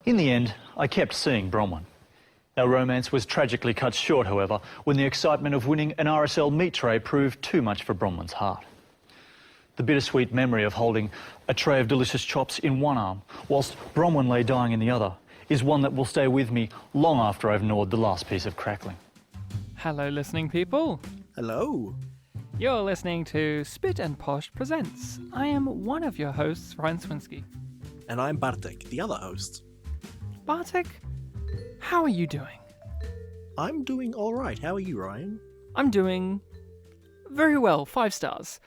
In the end, I kept seeing Bronwyn. Our romance was tragically cut short, however, when the excitement of winning an RSL meat tray proved too much for Bronwyn's heart. The bittersweet memory of holding a tray of delicious chops in one arm, whilst Bronwyn lay dying in the other, is one that will stay with me long after I've gnawed the last piece of crackling. Hello, listening people. Hello. You're listening to Spit and Posh Presents. I am one of your hosts, Ryan Swinsky. And I'm Bartek, the other host. Bartek, how are you doing? I'm doing alright. How are you, Ryan? I'm doing very well, 5 stars.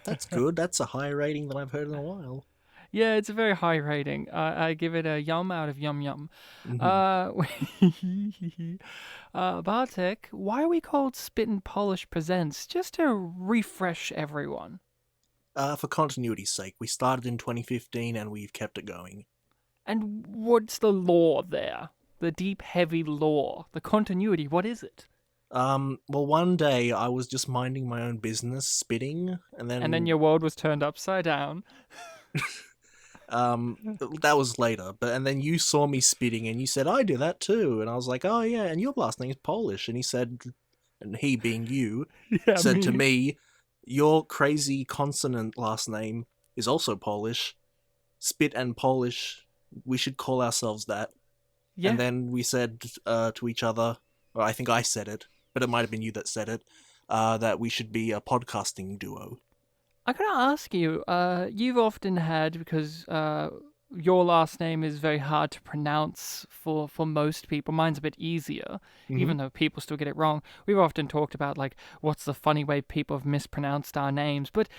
That's good. That's a higher rating than I've heard in a while. Yeah, it's a very high rating. I give it a yum out of yum yum. Bartek, why are we called Spit and Polish Presents? Just to refresh everyone. For continuity's sake, we started in 2015 and we've kept it going. And what's the lore there? The deep, heavy lore. The continuity, what is it? Well, one day I was just minding my own business, spitting, and then your world was turned upside down. That was later, and then you saw me spitting and you said, I do that too. And I was like, oh yeah, and your last name is Polish. And he said, and he being you, said to me, your crazy consonant last name is also Polish. Spit and Polish, we should call ourselves that. Yeah. And then we said to each other, or I think I said it, but it might have been you that said it, that we should be a podcasting duo. I gotta ask you, you've often had, because your last name is very hard to pronounce for most people. Mine's a bit easier, even though people still get it wrong. We've often talked about, like, what's the funny way people have mispronounced our names. But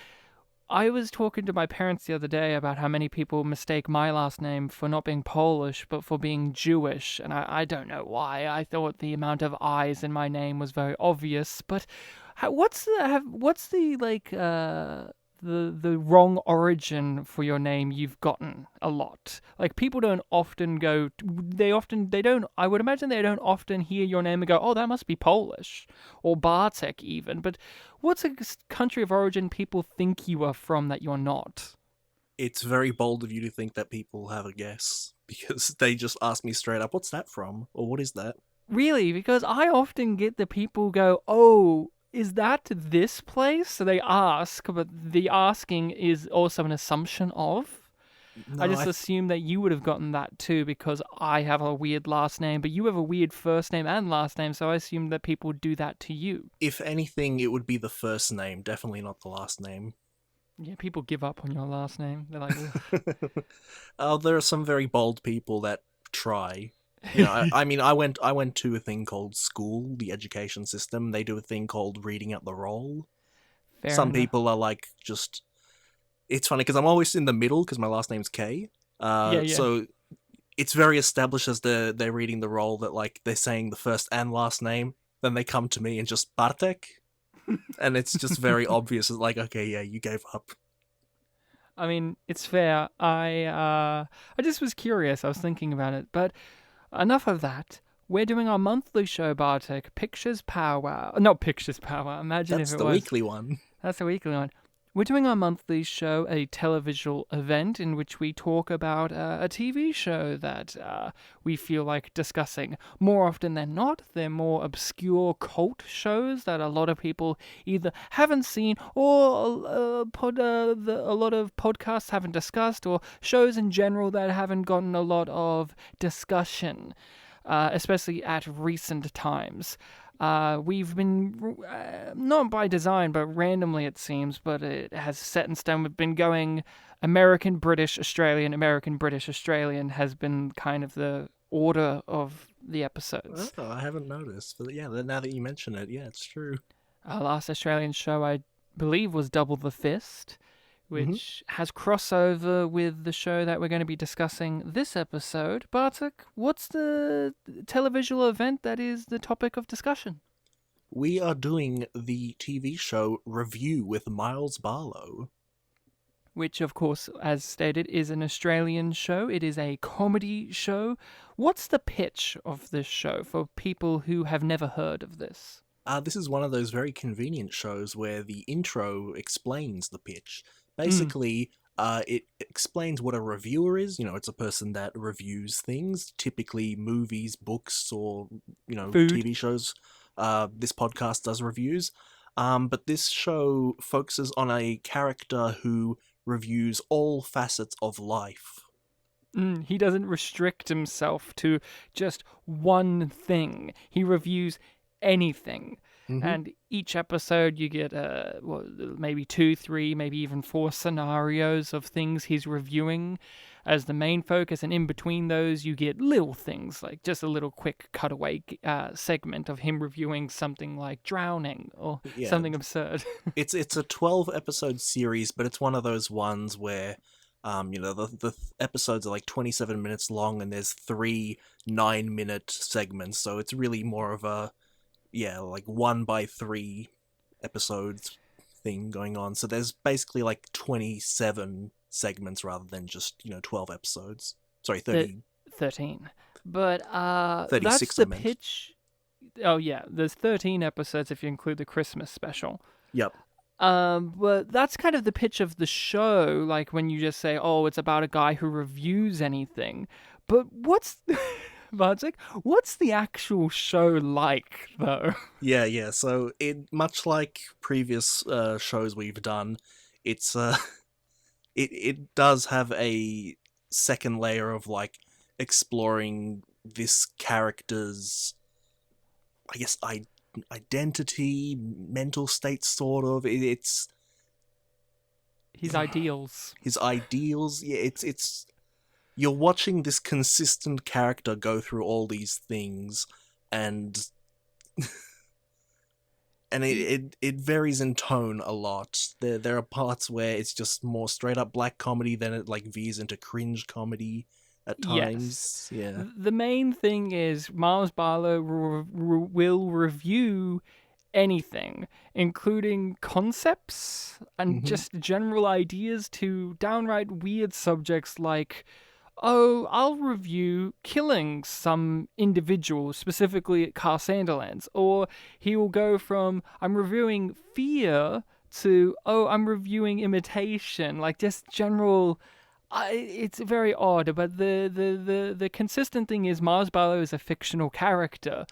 I was talking to my parents the other day about how many people mistake my last name for not being Polish, but for being Jewish. And I don't know why. I thought the amount of I's in my name was very obvious. But what's the wrong origin for your name you've gotten a lot? Like, people don't often go, I would imagine they don't often hear your name and go, oh, that must be Polish, or Bartek even, but what's a country of origin people think you are from that you're not? It's very bold of you to think that people have a guess, because they just ask me straight up, what's that from? Or what is that? Really? Because I often get the people go, oh, is that this place? So they ask, but the asking is also an assumption of. No, I just assume that you would have gotten that too, because I have a weird last name, but you have a weird first name and last name, so I assume that people do that to you. If anything, it would be the first name, definitely not the last name. Yeah, people give up on your last name. They're like, there are some very bold people that try. You know, I mean, I went to a thing called school, the education system. They do a thing called reading out the roll. Some people are like, just, it's funny because I'm always in the middle because my last name's K. So it's very established as they're reading the roll that, like, they're saying the first and last name. Then they come to me and just Bartek, and it's just very obvious. It's like, okay, yeah, you gave up. I mean, it's fair. I just was curious. I was thinking about it, but. Enough of that. We're doing our monthly show, Bartek. Pictures Powwow. Not Pictures Powwow. Imagine That's if it the was. weekly one. That's the weekly one. We're doing our monthly show, a Televisual event in which we talk about a TV show that we feel like discussing. More often than not, they're more obscure cult shows that a lot of people either haven't seen or a lot of podcasts haven't discussed, or shows in general that haven't gotten a lot of discussion, especially at recent times. We've been, not by design, but randomly it seems, but it has set in stone. We've been going American, British, Australian, American, British, Australian has been kind of the order of the episodes. Oh, I haven't noticed. But yeah, now that you mention it, yeah, it's true. Our last Australian show, I believe, was Double the Fist, which has crossover with the show that we're going to be discussing this episode. Bartek, what's the televisual event that is the topic of discussion? We are doing the TV show Review with Myles Barlow. Which, of course, as stated, is an Australian show. It is a comedy show. What's the pitch of this show for people who have never heard of this? This is one of those very convenient shows where the intro explains the pitch. Basically, It explains what a reviewer is. It's a person that reviews things, typically movies, books, or Food. TV shows. This podcast does reviews, but this show focuses on a character who reviews all facets of life. He doesn't restrict himself to just one thing. He reviews anything. Mm-hmm. And each episode you get maybe 2, 3, maybe even 4 scenarios of things he's reviewing as the main focus, and in between those you get little things, like just a little quick cutaway segment of him reviewing something like drowning or something absurd. It's a 12-episode series, but it's one of those ones where the episodes are like 27 minutes long, and there's 3 9-minute segments, so it's really more of a like 1x3 episodes thing going on. So there's basically like 27 segments rather than just 12 episodes. Sorry, 13. 13. But 36, that's the I meant. pitch. Oh yeah, there's 13 episodes if you include the Christmas special. Yep. But that's kind of the pitch of the show, like when you just say, oh, it's about a guy who reviews anything. But Bartek, what's the actual show like, though? Yeah. So much like previous shows we've done, it's it does have a second layer of like exploring this character's, I guess, identity, mental state, sort of. It's His ideals. His ideals. Yeah, it's you're watching this consistent character go through all these things, and and it varies in tone a lot. There are parts where it's just more straight up black comedy, then it like veers into cringe comedy at times. Yes. Yeah. The main thing is Myles Barlow will review anything, including concepts and just general ideas, to downright weird subjects like, oh, I'll review killing some individual, specifically at Car Sanderlands. Or he will go from, I'm reviewing fear, to, oh, I'm reviewing imitation. Like, just general... it's very odd, but the consistent thing is Myles Barlow is a fictional character.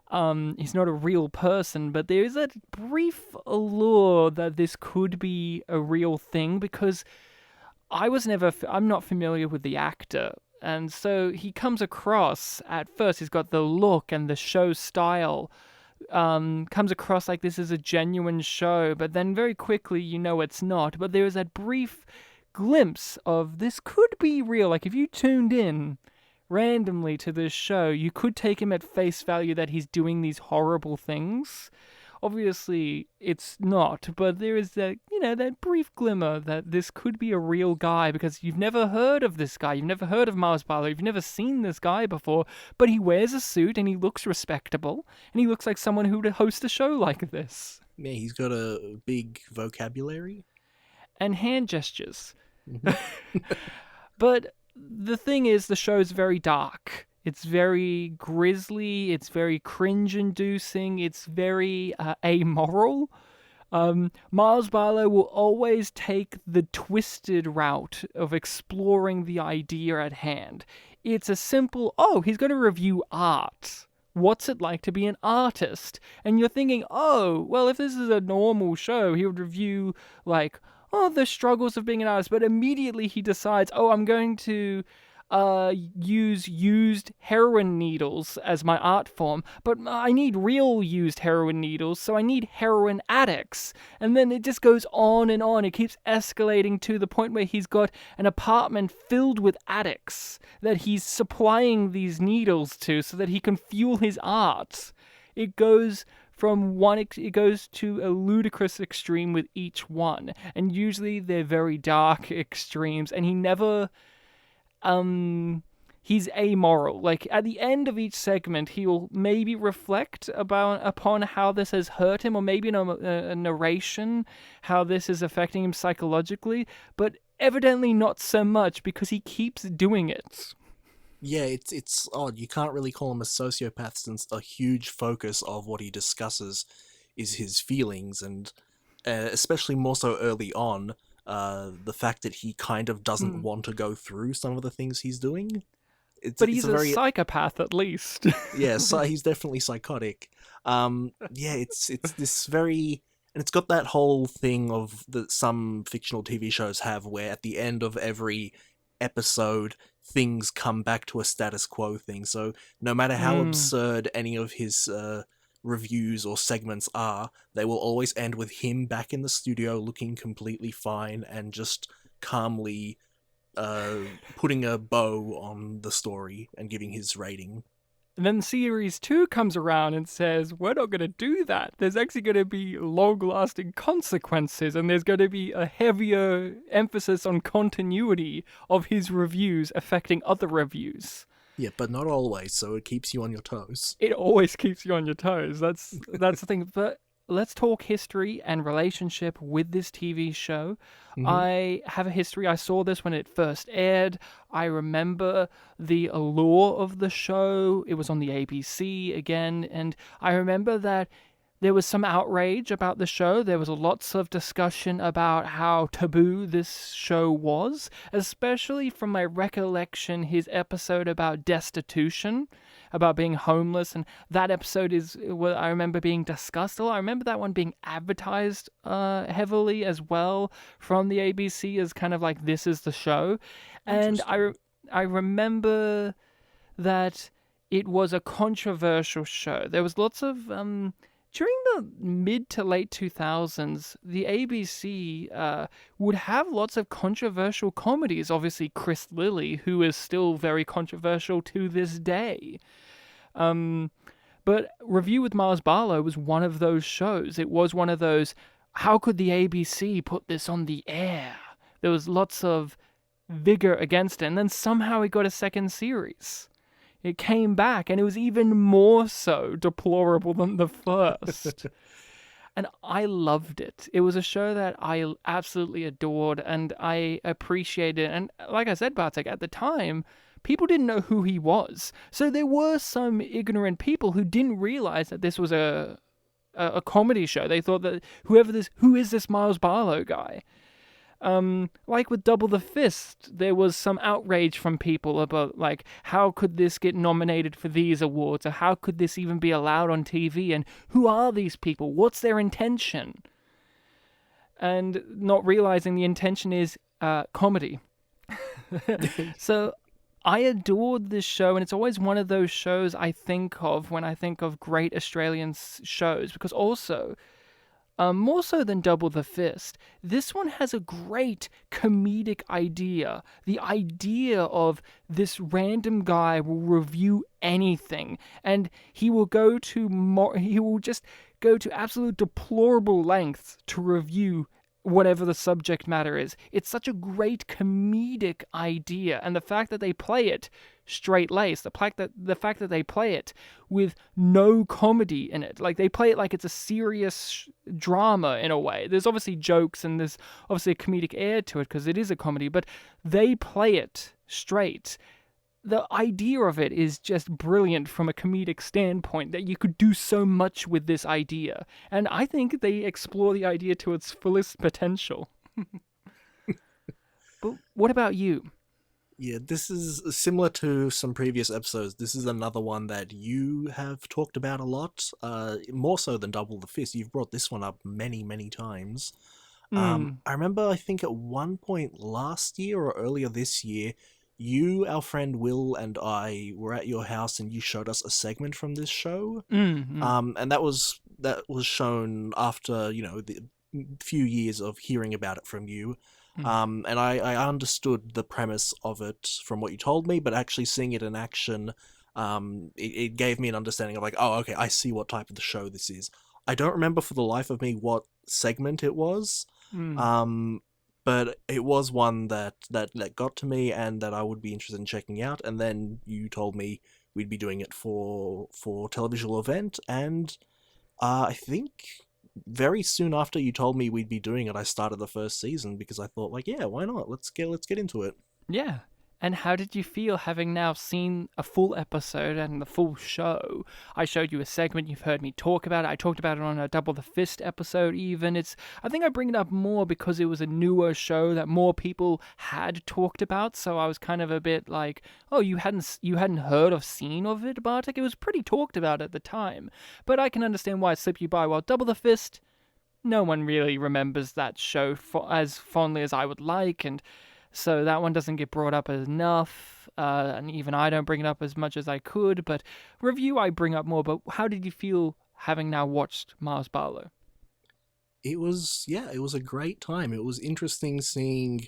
He's not a real person, but there is a brief allure that this could be a real thing, because I'm not familiar with the actor, and so he comes across, at first he's got the look and the show style, comes across like this is a genuine show, but then very quickly it's not. But there is that brief glimpse of this could be real. Like, if you tuned in randomly to this show, you could take him at face value that he's doing these horrible things. Obviously, it's not, but there is that, that brief glimmer that this could be a real guy, because you've never heard of this guy, you've never heard of Myles Barlow, you've never seen this guy before, but he wears a suit and he looks respectable, and he looks like someone who would host a show like this. Yeah, he's got a big vocabulary. And hand gestures. But the thing is, the show's very dark. It's very grisly, it's very cringe-inducing, it's very amoral. Myles Barlow will always take the twisted route of exploring the idea at hand. It's a simple, he's going to review art. What's it like to be an artist? And you're thinking, well, if this is a normal show, he would review, like, the struggles of being an artist. But immediately he decides, I'm going to use used heroin needles as my art form, but I need real used heroin needles, so I need heroin addicts. And then it just goes on and on. It keeps escalating to the point where he's got an apartment filled with addicts that he's supplying these needles to so that he can fuel his art. It goes to a ludicrous extreme with each one, and usually they're very dark extremes, and he never he's amoral. Like, at the end of each segment, he'll maybe reflect upon how this has hurt him, or maybe in a narration, how this is affecting him psychologically, but evidently not so much, because he keeps doing it. Yeah, it's odd. You can't really call him a sociopath, since a huge focus of what he discusses is his feelings, and especially more so early on, the fact that he kind of doesn't want to go through some of the things he's doing. But he's it's a very psychopath, at least. yeah, so he's definitely psychotic. Yeah, it's this very, and it's got that whole thing of that some fictional TV shows have, where at the end of every episode, things come back to a status quo thing. So no matter how absurd any of his reviews or segments are, they will always end with him back in the studio looking completely fine and just calmly putting a bow on the story and giving his rating. And then Series 2 comes around and says, we're not going to do that. There's actually going to be long-lasting consequences, and there's going to be a heavier emphasis on continuity of his reviews affecting other reviews. Yeah, but not always, so it keeps you on your toes. It always keeps you on your toes. That's the thing. But let's talk history and relationship with this TV show. I have a history. I saw this when it first aired. I remember the allure of the show. It was on the ABC again, and I remember that there was some outrage about the show. There was lots of discussion about how taboo this show was, especially from my recollection, his episode about destitution, about being homeless, and that episode is what I remember being discussed a lot. I remember that one being advertised heavily as well from the ABC as kind of like, this is the show. And I remember that it was a controversial show. There was lots of... during the mid to late 2000s, the ABC would have lots of controversial comedies. Obviously, Chris Lilly, who is still very controversial to this day. But Review with Myles Barlow was one of those shows. It was one of those, how could the ABC put this on the air? There was lots of vigor against it, and then somehow it got a second series. It came back, and it was even more so deplorable than the first. And I loved it. It was a show that I absolutely adored, and I appreciated. And like I said, Bartek, at the time, people didn't know who he was. So there were some ignorant people who didn't realize that this was a comedy show. They thought that who is this Myles Barlow guy? Like with Double the Fist, there was some outrage from people about, like, how could this get nominated for these awards, or how could this even be allowed on TV, and who are these people? What's their intention? And not realizing the intention is comedy. So I adored this show, and it's always one of those shows I think of when I think of great Australian shows, because also... more so than Double the Fist, this one has a great comedic idea. The idea of this random guy will review anything, and he will just go to absolute deplorable lengths to review whatever the subject matter is. It's such a great comedic idea, and the fact that they play it straight-laced, the fact that they play it with no comedy in it, like they play it like it's a serious drama in a way. There's obviously jokes and there's obviously a comedic air to it because it is a comedy, but they play it straight. The idea of it is just brilliant from a comedic standpoint, that you could do so much with this idea. And I think they explore the idea to its fullest potential. But what about you? Yeah, this is similar to some previous episodes. This is another one that you have talked about a lot, more so than Double the Fist. You've brought this one up many, many times. I remember, I think at one point last year or earlier this year, you, our friend Will, and I were at your house, and you showed us a segment from this show. And that was shown after, the few years of hearing about it from you. And I understood the premise of it from what you told me, but actually seeing it in action, it gave me an understanding of like, oh, okay, I see what type of the show this is. I don't remember for the life of me what segment it was. But it was one that got to me and that I would be interested in checking out. And then you told me we'd be doing it for Televisual event, and I think very soon after you told me we'd be doing it, I started the first season because I thought, like, yeah, why not? Let's get into it. Yeah. And how did you feel having now seen a full episode and the full show? I showed you a segment, you've heard me talk about it. I talked about it on a Double the Fist episode even. I think I bring it up more because it was a newer show that more people had talked about, so I was kind of a bit like, oh, you hadn't heard or seen of it, Bartek? It was pretty talked about at the time. But I can understand why it slipped you by. While Double the Fist, no one really remembers that show as fondly as I would like, and so that one doesn't get brought up enough, and even I don't bring it up as much as I could, but review I bring up more. But how did you feel having now watched Myles Barlow? It was a great time. It was interesting seeing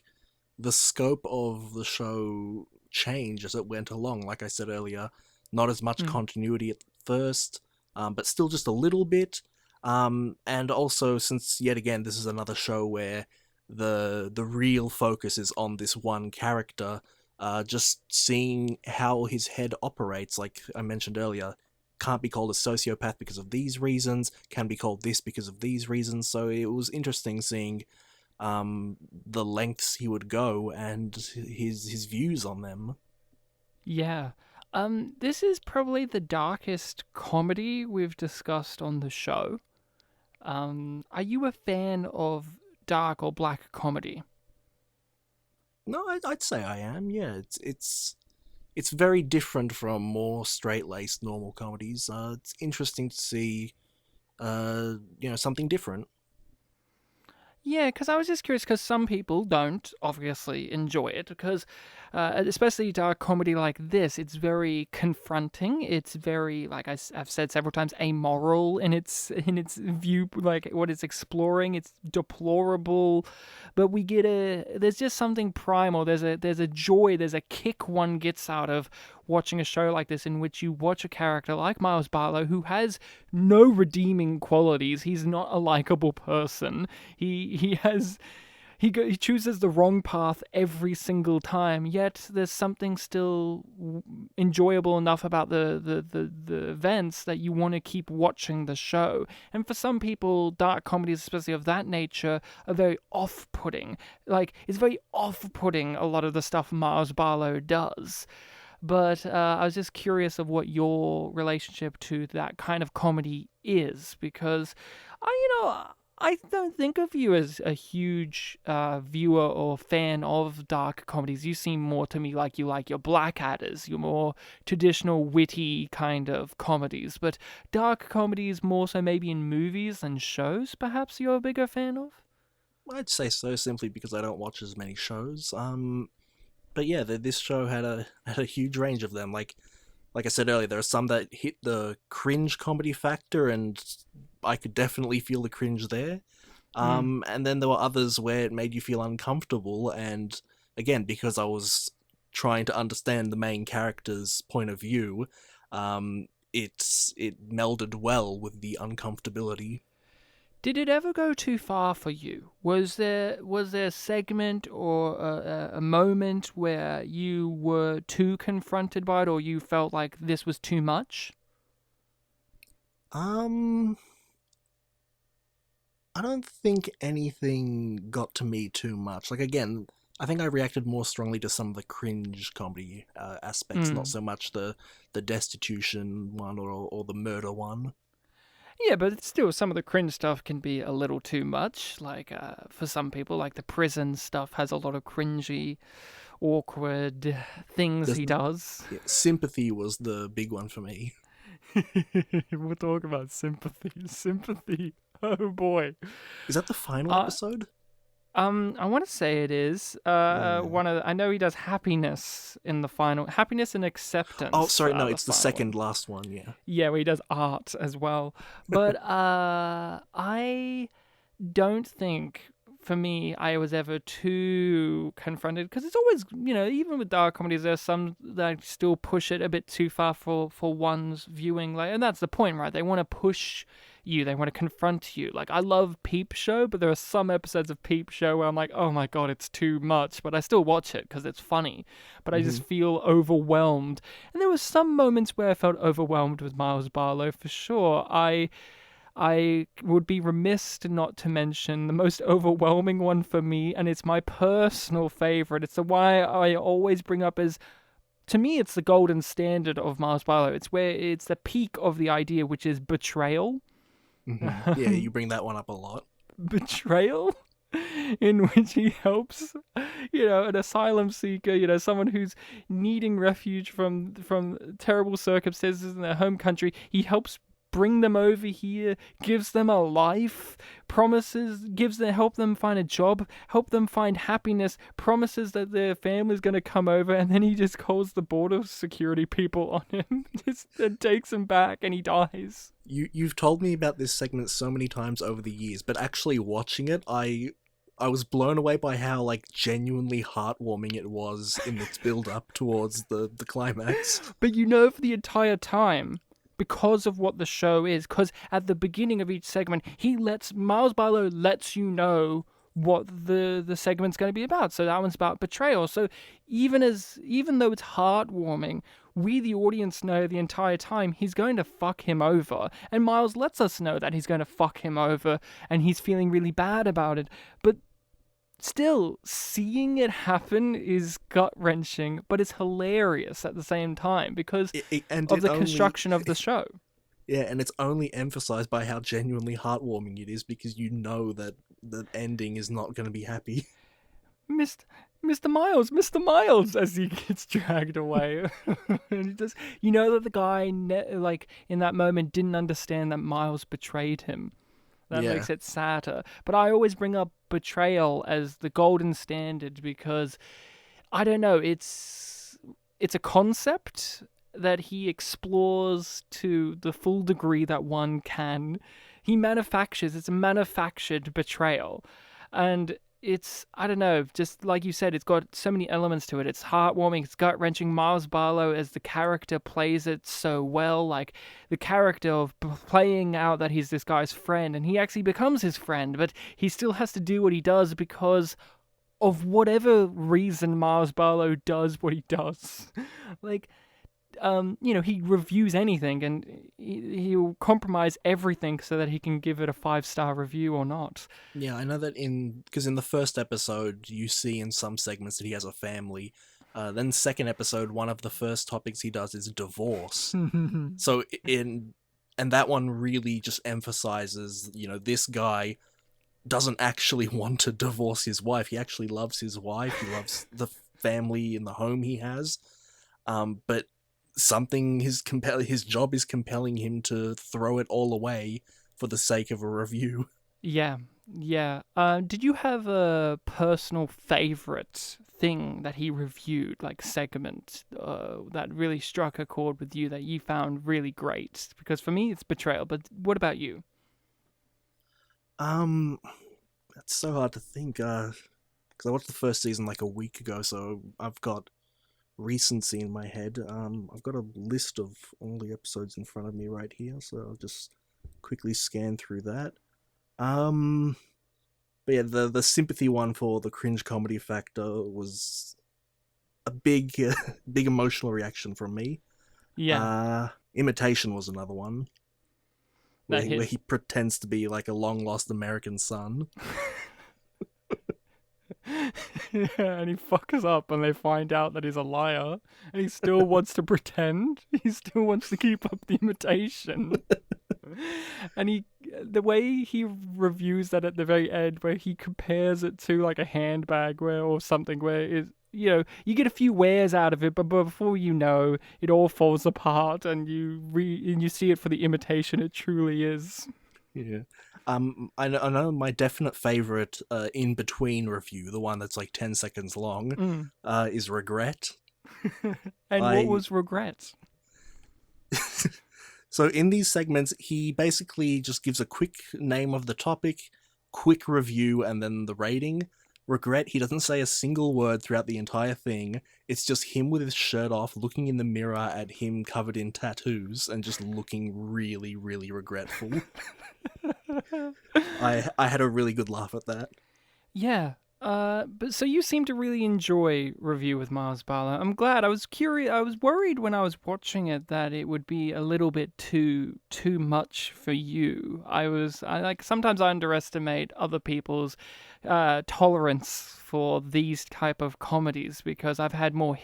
the scope of the show change as it went along. Like I said earlier, not as much continuity at first, but still just a little bit. And also, since yet again this is another show where the real focus is on this one character, just seeing how his head operates, like I mentioned earlier, can't be called a sociopath because of these reasons, can be called this because of these reasons. So it was interesting seeing the lengths he would go and his views on them. Yeah. This is probably the darkest comedy we've discussed on the show. Are you a fan of dark or black comedy? No, I'd say I am. Yeah, it's very different from more straight-laced normal comedies. It's interesting to see, something different. Yeah, because I was just curious, because some people don't obviously enjoy it, because especially dark comedy like this, it's very confronting. It's very, like I've said several times, amoral in its view, like what it's exploring. It's deplorable, but there's just something primal. There's a joy, there's a kick one gets out of watching a show like this, in which you watch a character like Myles Barlow who has no redeeming qualities. He's not a likable person. He chooses the wrong path every single time, yet there's something still enjoyable enough about the events that you want to keep watching the show. And for some people, dark comedies, especially of that nature, are very off-putting. Like, it's very off-putting, a lot of the stuff Myles Barlow does. But I was just curious of what your relationship to that kind of comedy is, because I don't think of you as a huge viewer or fan of dark comedies. You seem more to me like you like your Blackadders, your more traditional, witty kind of comedies. But dark comedies more so maybe in movies and shows, perhaps you're a bigger fan of? I'd say so, simply because I don't watch as many shows. But yeah, this show had a huge range of them. Like I said earlier, there are some that hit the cringe comedy factor, and I could definitely feel the cringe there. And then there were others where it made you feel uncomfortable, and again, because I was trying to understand the main character's point of view, it melded well with the uncomfortability. Did it ever go too far for you? Was there a segment or a moment where you were too confronted by it, or you felt like this was too much? I don't think anything got to me too much. Like, again, I think I reacted more strongly to some of the cringe comedy aspects, not so much the destitution one or the murder one. Yeah, but still, some of the cringe stuff can be a little too much. Like, for some people, like the prison stuff has a lot of cringy, awkward things he does. Yeah, sympathy was the big one for me. We'll talk about sympathy. Sympathy. Oh boy. Is that the final episode? I want to say it is. I know he does happiness in the final. Happiness and acceptance. Oh, sorry, no, it's the second last one. Yeah. Yeah, where he does art as well. But I don't think, for me, I was ever too confronted, because it's always, even with dark comedies, there's some that still push it a bit too far for one's viewing. Like, and that's the point, right? They want to push you, they want to confront you. Like, I love Peep Show, but there are some episodes of Peep Show where I'm like, oh my god, it's too much, but I still watch it because it's funny. But I just feel overwhelmed. And there were some moments where I felt overwhelmed with Myles Barlow, for sure. I I would be remiss not to mention the most overwhelming one for me, and it's my personal favorite. It's the one I always bring up as, to me, it's the golden standard of Myles Barlow. It's where it's the peak of the idea, which is betrayal. Mm-hmm. Yeah, you bring that one up a lot. Betrayal? In which he helps, an asylum seeker, someone who's needing refuge from terrible circumstances in their home country. He helps bring them over here, gives them a life, help them find a job, help them find happiness, promises that their family's going to come over, and then he just calls the border security people on him, and takes him back, and he dies. You've told me about this segment so many times over the years, but actually watching it, I was blown away by how genuinely heartwarming it was in its build up towards the climax. But for the entire time, because of what the show is, because at the beginning of each segment, Myles Barlow lets you know what the segment's going to be about. So that one's about betrayal. So even though it's heartwarming, we, the audience, know the entire time he's going to fuck him over. And Myles lets us know that he's going to fuck him over, and he's feeling really bad about it. But still, seeing it happen is gut-wrenching, but it's hilarious at the same time because of the construction of the show. Yeah, and it's only emphasized by how genuinely heartwarming it is, because you know that the ending is not going to be happy. Mr. Myles, as he gets dragged away. And he does, that the guy, in that moment, didn't understand that Myles betrayed him. That makes it sadder. But I always bring up betrayal as the golden standard because, I don't know, it's a concept that he explores to the full degree that one can. It's a manufactured betrayal. And it's, I don't know, just like you said, it's got so many elements to it. It's heartwarming, it's gut-wrenching. Myles Barlow as the character plays it so well. The character of playing out that he's this guy's friend, and he actually becomes his friend, but he still has to do what he does because of whatever reason Myles Barlow does what he does. He reviews anything, and he'll compromise everything so that he can give it a 5-star review or not. Yeah, I know that because in the first episode, you see in some segments that he has a family. Then second episode, one of the first topics he does is divorce. So and that one really just emphasizes, this guy doesn't actually want to divorce his wife. He actually loves his wife. He loves the family and the home he has. But his job is compelling him to throw it all away for the sake of a review. Yeah. Did you have a personal favorite thing that he reviewed, segment, that really struck a chord with you that you found really great? Because for me, it's Betrayal, but what about you? That's so hard to think, because I watched the first season a week ago, so I've got recency in my head. I've got a list of all the episodes in front of me right here, so I'll just quickly scan through that. But yeah, the sympathy one for the cringe comedy factor was a big emotional reaction from me. Yeah. Imitation was another one. Where he pretends to be a long-lost American son. And he fucks up and they find out that he's a liar, and he still wants to pretend. He still wants to keep up the imitation. And the way he reviews that at the very end, where he compares it to a handbag or something, where you get a few wears out of it, but before it all falls apart, and you see it for the imitation it truly is. Yeah. I know my definite favorite in between review, the one that's 10 seconds long, is Regret. And what was Regret? So in these segments, he basically just gives a quick name of the topic, quick review, and then the rating. Regret, he doesn't say a single word throughout the entire thing. It's just him with his shirt off, looking in the mirror at him covered in tattoos, and just looking really, really regretful. I had a really good laugh at that. Yeah, But so you seem to really enjoy Review with Myles Barlow. I'm glad. I was curious. I was worried when I was watching it that it would be a little bit too much for you. I like sometimes I underestimate other people's tolerance for these type of comedies because I've had more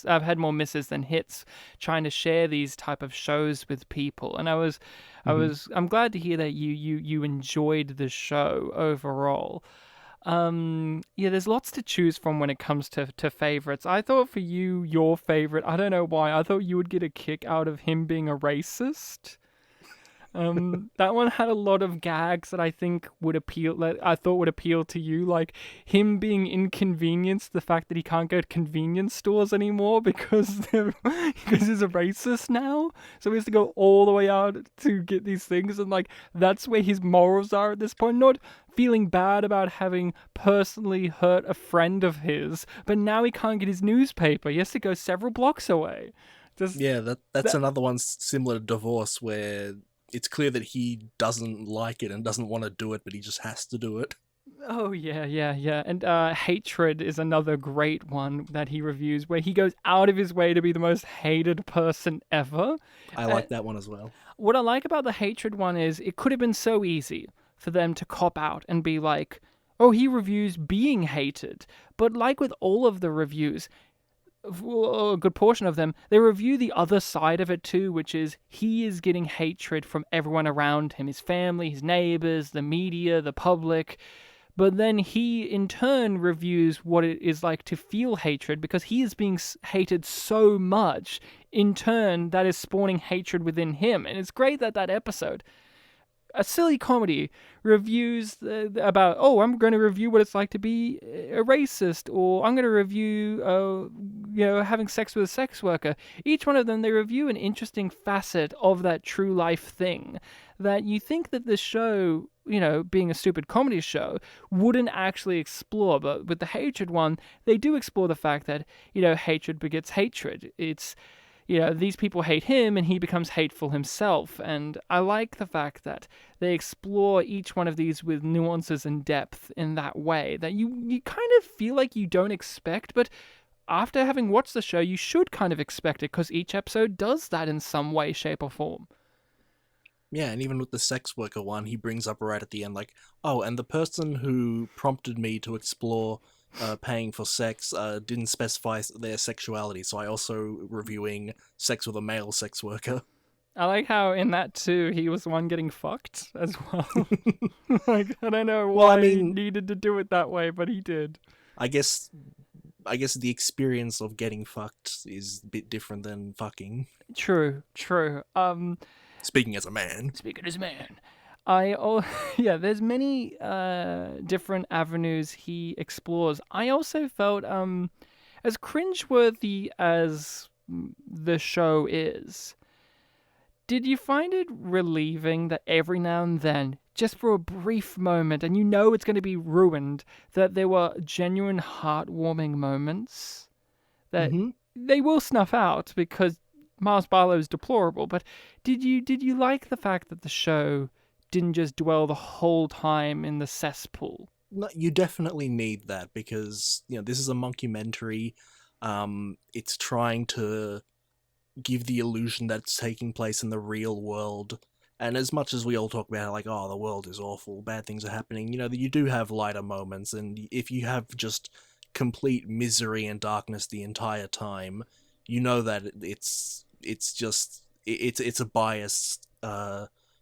I've had more misses than hits trying to share these type of shows with people. And I'm glad to hear that you enjoyed the show overall. Yeah, there's lots to choose from when it comes to favorites. I thought for you, your favorite, I don't know why, I thought you would get a kick out of him being a racist. That one had a lot of gags that I think I thought would appeal to you, like him being inconvenienced, the fact that he can't go to convenience stores anymore because he's a racist now, so he has to go all the way out to get these things, and like that's where his morals are at this point. Not feeling bad about having personally hurt a friend of his, but now he can't get his newspaper. He has to go several blocks away. That's another one similar to divorce where it's clear that he doesn't like it and doesn't want to do it, but he just has to do it. Oh, yeah. And Hatred is another great one that he reviews, where he goes out of his way to be the most hated person ever. I like that one as well. What I like about the Hatred one is it could have been so easy for them to cop out and be like, oh, he reviews being hated. But like with all of the reviews, a good portion of them, they review the other side of it too, which is he is getting hatred from everyone around him, his family, his neighbors, the media, the public. But then he, in turn, reviews what it is like to feel hatred because he is being hated so much. In turn, that is spawning hatred within him. And it's great that that episode, a silly comedy, reviews about, oh, I'm going to review what it's like to be a racist, or I'm going to review, having sex with a sex worker. Each one of them, they review an interesting facet of that true life thing that you think that the show, being a stupid comedy show, wouldn't actually explore. But with the Hatred one, they do explore the fact that, hatred begets hatred. It's, these people hate him and he becomes hateful himself. And I like the fact that they explore each one of these with nuances and depth in that way that you kind of feel like you don't expect, but after having watched the show, you should kind of expect it because each episode does that in some way, shape, or form. Yeah, and even with the sex worker one, he brings up right at the end, like, oh, and the person who prompted me to explore paying for sex didn't specify their sexuality, so I also reviewing sex with a male sex worker. I like how in that too, he was the one getting fucked as well. Like, I don't know why he needed to do it that way, but he did. I guess the experience of getting fucked is a bit different than fucking. True. Speaking as a man. There's many different avenues he explores. I also felt as cringeworthy as the show is, did you find it relieving that every now and then, just for a brief moment, and it's going to be ruined, that there were genuine heartwarming moments that they will snuff out because Myles Barlow is deplorable, but did you like the fact that the show didn't just dwell the whole time in the cesspool? No, you definitely need that because, this is a mockumentary. It's trying to give the illusion that it's taking place in the real world. And as much as we all talk about like, oh, the world is awful, bad things are happening, you do have lighter moments. And if you have just complete misery and darkness the entire time, that it's a biased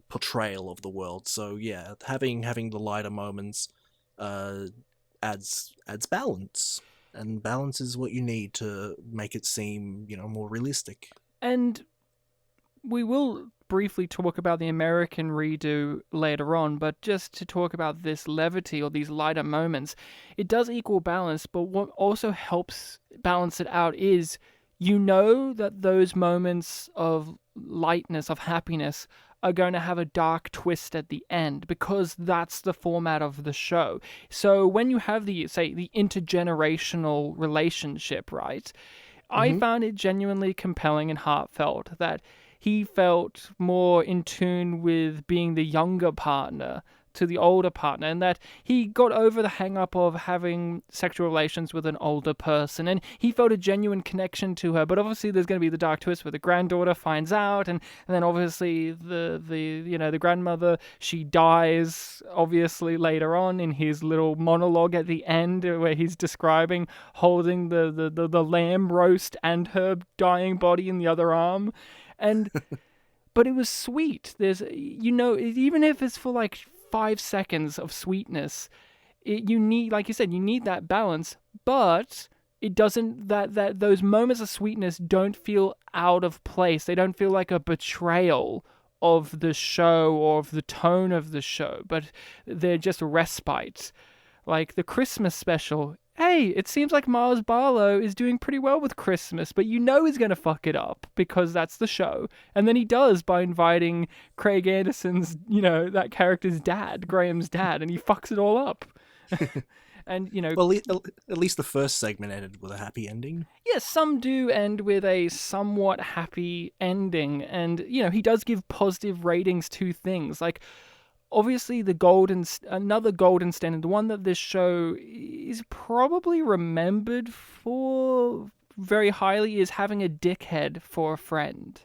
portrayal of the world. So yeah, having the lighter moments adds balance, and balance is what you need to make it seem more realistic. And we will briefly talk about the American redo later on, but just to talk about this levity or these lighter moments, it does equal balance. But what also helps balance it out is that those moments of lightness, of happiness, are going to have a dark twist at the end because that's the format of the show. So when you have the intergenerational relationship, right? I found it genuinely compelling and heartfelt that he felt more in tune with being the younger partner to the older partner, and that he got over the hang-up of having sexual relations with an older person, and he felt a genuine connection to her. But obviously there's going to be the dark twist where the granddaughter finds out, and then obviously the grandmother, she dies obviously later on in his little monologue at the end where he's describing holding the lamb roast and her dying body in the other arm. And but it was sweet. There's, even if it's for like 5 seconds of sweetness, you need, like you said, you need that balance. But it doesn't. That those moments of sweetness don't feel out of place. They don't feel like a betrayal of the show or of the tone of the show. But they're just respite. Like the Christmas special. Hey, it seems like Myles Barlow is doing pretty well with Christmas, but he's going to fuck it up because that's the show. And then he does by inviting Craig Anderson's, that character's dad, Graham's dad, and he fucks it all up. And, Well, at least the first segment ended with a happy ending. Yes, some do end with a somewhat happy ending. And, he does give positive ratings to things. Like, obviously, another golden standard, the one that this show is probably remembered for very highly, is having a dickhead for a friend.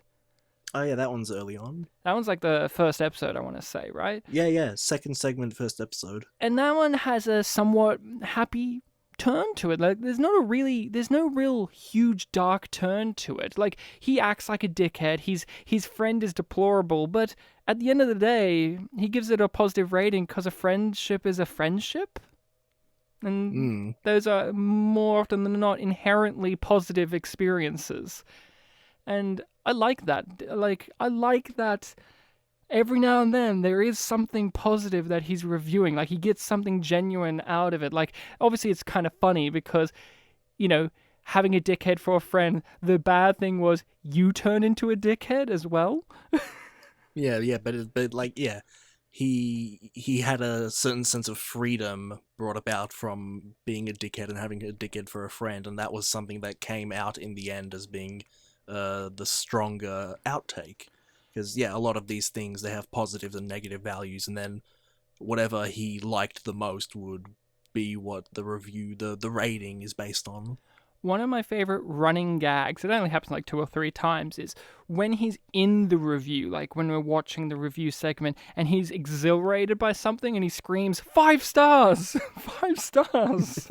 Oh yeah, that one's early on. That one's like the first episode, I want to say, right? Yeah, second segment, first episode. And that one has a somewhat happy turn to it. Like, there's no real huge dark turn to it. Like, he acts like a dickhead. His friend is deplorable, but at the end of the day, he gives it a positive rating because a friendship is a friendship. And those are more often than not inherently positive experiences. And I like that. I like that every now and then there is something positive that he's reviewing. Like, he gets something genuine out of it. Like, obviously it's kind of funny because, having a dickhead for a friend, the bad thing was you turn into a dickhead as well. Yeah, but he had a certain sense of freedom brought about from being a dickhead and having a dickhead for a friend, and that was something that came out in the end as being the stronger outtake. Because, a lot of these things, they have positive and negative values, and then whatever he liked the most would be what the review, the rating is based on. One of my favorite running gags, it only happens like 2 or 3 times, is when he's in the review, like when we're watching the review segment, and he's exhilarated by something and he screams, 5 stars! 5 stars!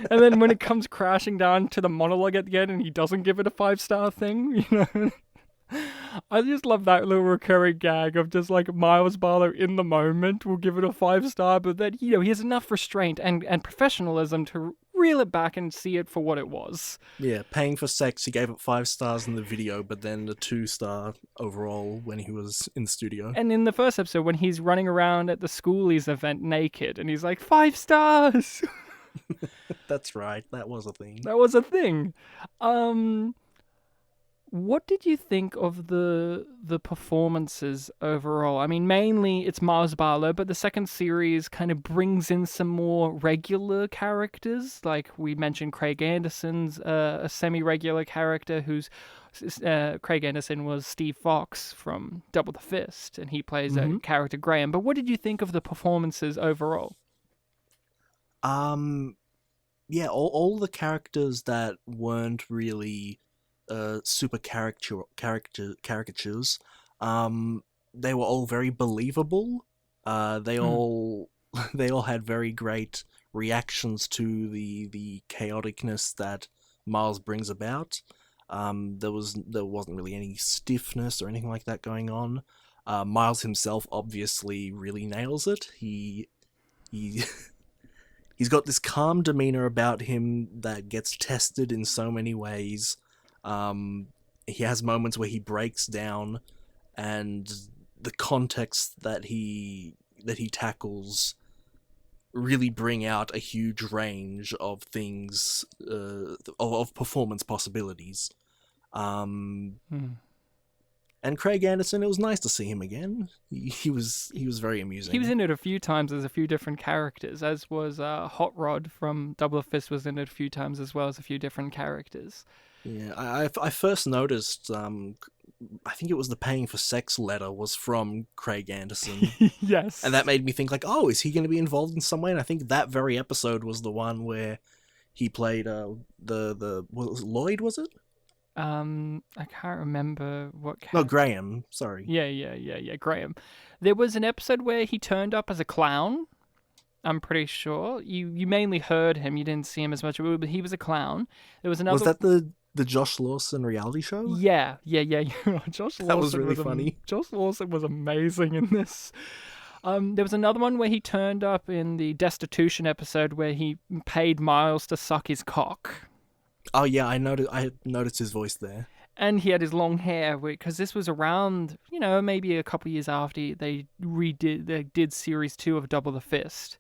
And then when it comes crashing down to the monologue at the end and he doesn't give it a 5-star thing, I just love that little recurring gag of just like Myles Barlow in the moment will give it a 5-star, but that, he has enough restraint and professionalism to reel it back and see it for what it was. Yeah, paying for sex, he gave it 5 stars in the video, but then a 2-star overall when he was in the studio. And in the first episode, when he's running around at the schoolies event naked, and he's like, 5 stars! That's right, that was a thing. That was a thing. What did you think of the performances overall? I mean, mainly it's Myles Barlow, but the second series kind of brings in some more regular characters. Like we mentioned, Craig Anderson's a semi-regular character who's... Craig Anderson was Steve Fox from Double the Fist, and he plays a character Graham. But what did you think of the performances overall? Yeah, all the characters that weren't really... super caricatures. They were all very believable. They all had very great reactions to the chaoticness that Myles brings about. There wasn't really any stiffness or anything like that going on. Myles himself obviously really nails it. He's got this calm demeanor about him that gets tested in so many ways. He has moments where he breaks down, and the context that he tackles really bring out a huge range of things, of performance possibilities. And Craig Anderson, it was nice to see him again. He was very amusing. He was in it a few times as a few different characters, as was Hot Rod from Double the Fist was in it a few times as well as a few different characters. Yeah, I first noticed I think it was the paying for sex letter was from Craig Anderson. Yes. And that made me think like, oh, is he going to be involved in some way? And I think that very episode was the one where he played the what was it, Lloyd, was it? I can't remember what. No, Graham. Sorry. Yeah, Graham. There was an episode where he turned up as a clown. I'm pretty sure you mainly heard him. You didn't see him as much, but he was a clown. There was another. Was that the Josh Lawson reality show? Yeah. Josh Lawson That was really funny. Josh Lawson was amazing in this. There was another one where he turned up in the Destitution episode where he paid Myles to suck his cock. Oh yeah, I noticed his voice there. And he had his long hair, because this was around, maybe a couple of years after they did series 2 of Double the Fist.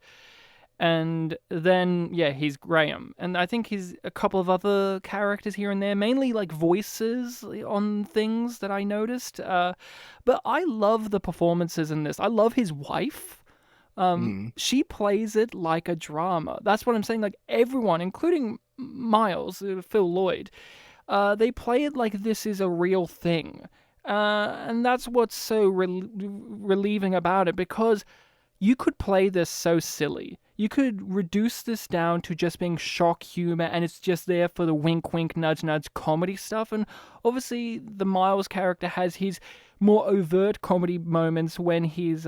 And then, yeah, he's Graham. And I think he's a couple of other characters here and there, mainly like voices on things that I noticed. But I love the performances in this. I love his wife. She plays it like a drama. That's what I'm saying. Like everyone, including Myles, Phil Lloyd, they play it like this is a real thing. And that's what's so relieving about it, because you could play this so silly. You could reduce this down to just being shock humor, and it's just there for the wink, wink, nudge, nudge comedy stuff. And obviously, the Myles character has his more overt comedy moments when he's,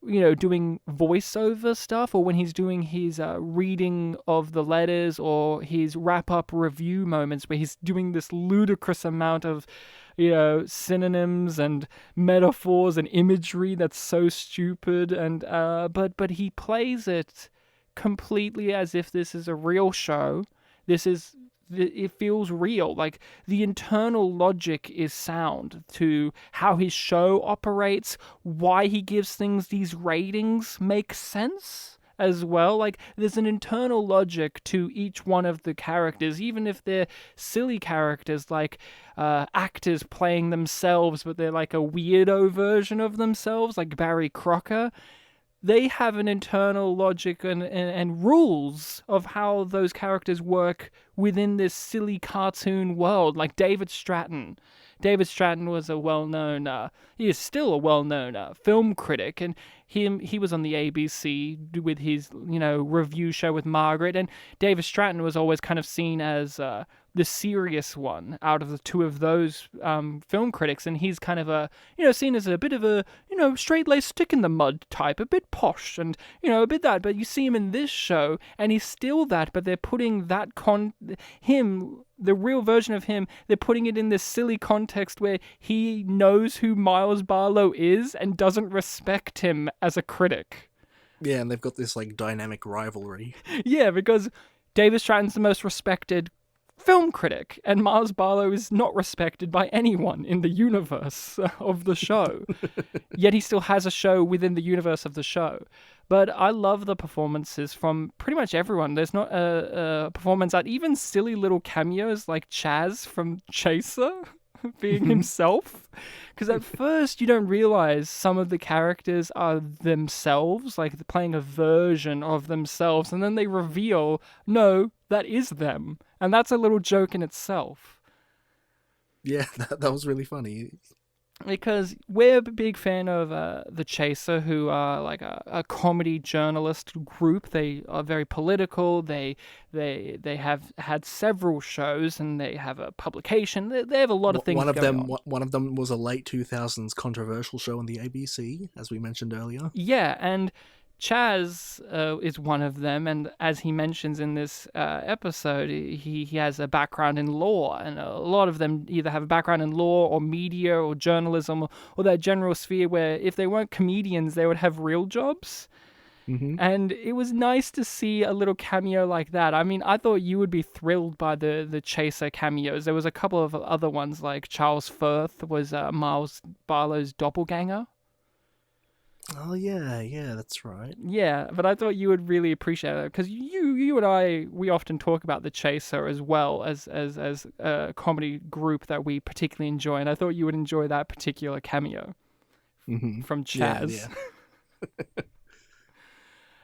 doing voiceover stuff, or when he's doing his reading of the letters, or his wrap-up review moments where he's doing this ludicrous amount of synonyms and metaphors and imagery that's so stupid, and but he plays it completely as if this is a real show. It feels real. Like the internal logic is sound to how his show operates. Why he gives things these ratings makes sense as well. Like there's an internal logic to each one of the characters, even if they're silly characters, like actors playing themselves, but they're like a weirdo version of themselves, like Barry Crocker. They have an internal logic and rules of how those characters work within this silly cartoon world, like David Stratton. David Stratton was a well-known, he is still a well-known film critic, and he was on the ABC with his, review show with Margaret, and David Stratton was always kind of seen as the serious one out of the two of those film critics, and he's kind of seen as a bit of a, straight-laced stick-in-the-mud type, a bit posh, and, a bit that, but you see him in this show, and he's still that, but they're putting that the real version of him, they're putting it in this silly context where he knows who Myles Barlow is and doesn't respect him as a critic. Yeah, and they've got this like dynamic rivalry. Yeah, because David Stratton's the most respected film critic, and Myles Barlow is not respected by anyone in the universe of the show. Yet he still has a show within the universe of the show. But I love the performances from pretty much everyone. There's not a performance that even silly little cameos like Chaz from Chaser being himself. Because at first you don't realize some of the characters are themselves, like they're playing a version of themselves, and then they reveal, no, that is them. And that's a little joke in itself. Yeah, that was really funny. Because we're a big fan of The Chaser, who are like a comedy journalist group. They are very political. They have had several shows, and they have a publication. They have a lot of things going on. One of them was a late 2000s controversial show on the ABC, as we mentioned earlier. Yeah, and Chaz is one of them, and as he mentions in this episode, he has a background in law, and a lot of them either have a background in law or media or journalism or that general sphere where if they weren't comedians, they would have real jobs. Mm-hmm. And it was nice to see a little cameo like that. I mean, I thought you would be thrilled by the Chaser cameos. There was a couple of other ones, like Charles Firth was Myles Barlow's doppelganger. Oh yeah, that's right. Yeah, but I thought you would really appreciate it, because you and I, we often talk about The Chaser as well as a comedy group that we particularly enjoy, and I thought you would enjoy that particular cameo from Chaz.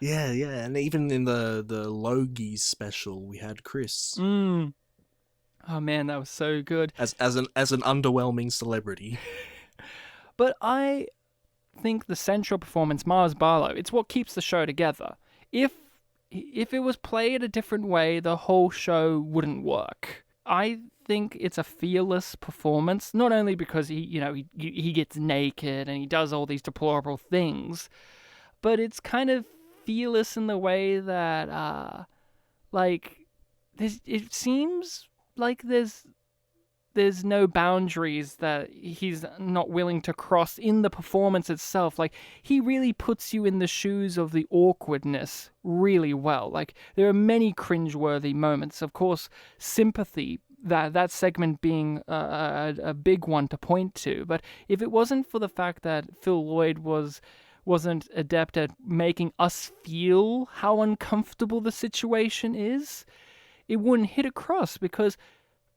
Yeah. Yeah, and even in the Logies special, we had Chris. Oh man, that was so good. as an underwhelming celebrity. But I think the central performance, Myles Barlow, it's what keeps the show together. If it was played a different way, the whole show wouldn't work. I think it's a fearless performance, not only because he gets naked and he does all these deplorable things, but it's kind of fearless in the way that it seems like there's no boundaries that he's not willing to cross in the performance itself. Like, he really puts you in the shoes of the awkwardness really well. Like, there are many cringeworthy moments. Of course, sympathy, that segment being a big one to point to. But if it wasn't for the fact that Phil Lloyd wasn't adept at making us feel how uncomfortable the situation is, it wouldn't hit across, because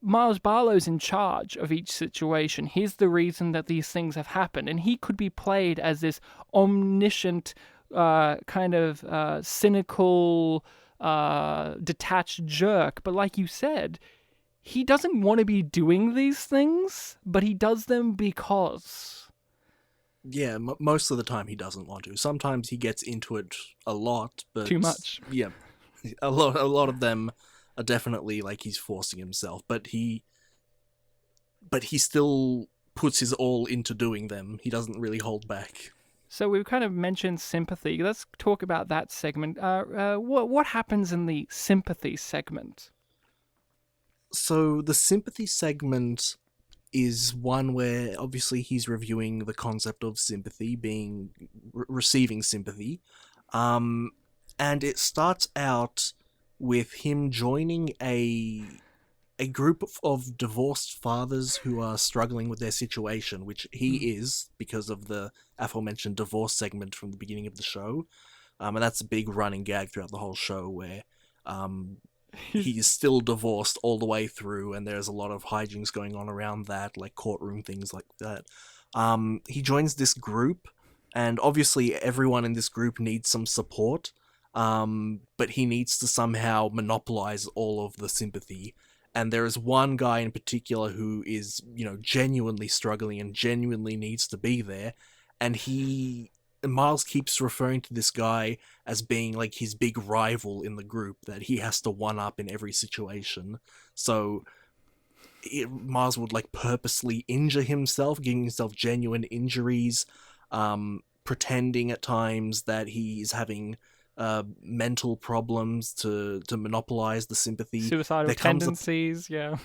Myles Barlow's in charge of each situation. He's the reason that these things have happened, and he could be played as this omniscient, cynical, detached jerk. But like you said, he doesn't want to be doing these things, but he does them because... Yeah, most of the time he doesn't want to. Sometimes he gets into it a lot, but... Too much. Yeah, a lot of them are definitely like he's forcing himself, but he still puts his all into doing them. He doesn't really hold back. So we've kind of mentioned sympathy. Let's talk about that segment. What happens in the sympathy segment? So the sympathy segment is one where obviously he's reviewing the concept of sympathy, being receiving sympathy, and it starts out with him joining a group of divorced fathers who are struggling with their situation, which he is, because of the aforementioned divorce segment from the beginning of the show. And that's a big running gag throughout the whole show, where he's still divorced all the way through, and there's a lot of hijinks going on around that, like courtroom things like that. He joins this group, and obviously everyone in this group needs some support, but he needs to somehow monopolize all of the sympathy. And there is one guy in particular who is, genuinely struggling and genuinely needs to be there, and Myles keeps referring to this guy as being like his big rival in the group that he has to one up in every situation. So Myles would like purposely injure himself, giving himself genuine injuries, pretending at times that he's having mental problems to monopolize the sympathy. Suicidal tendencies. Yeah,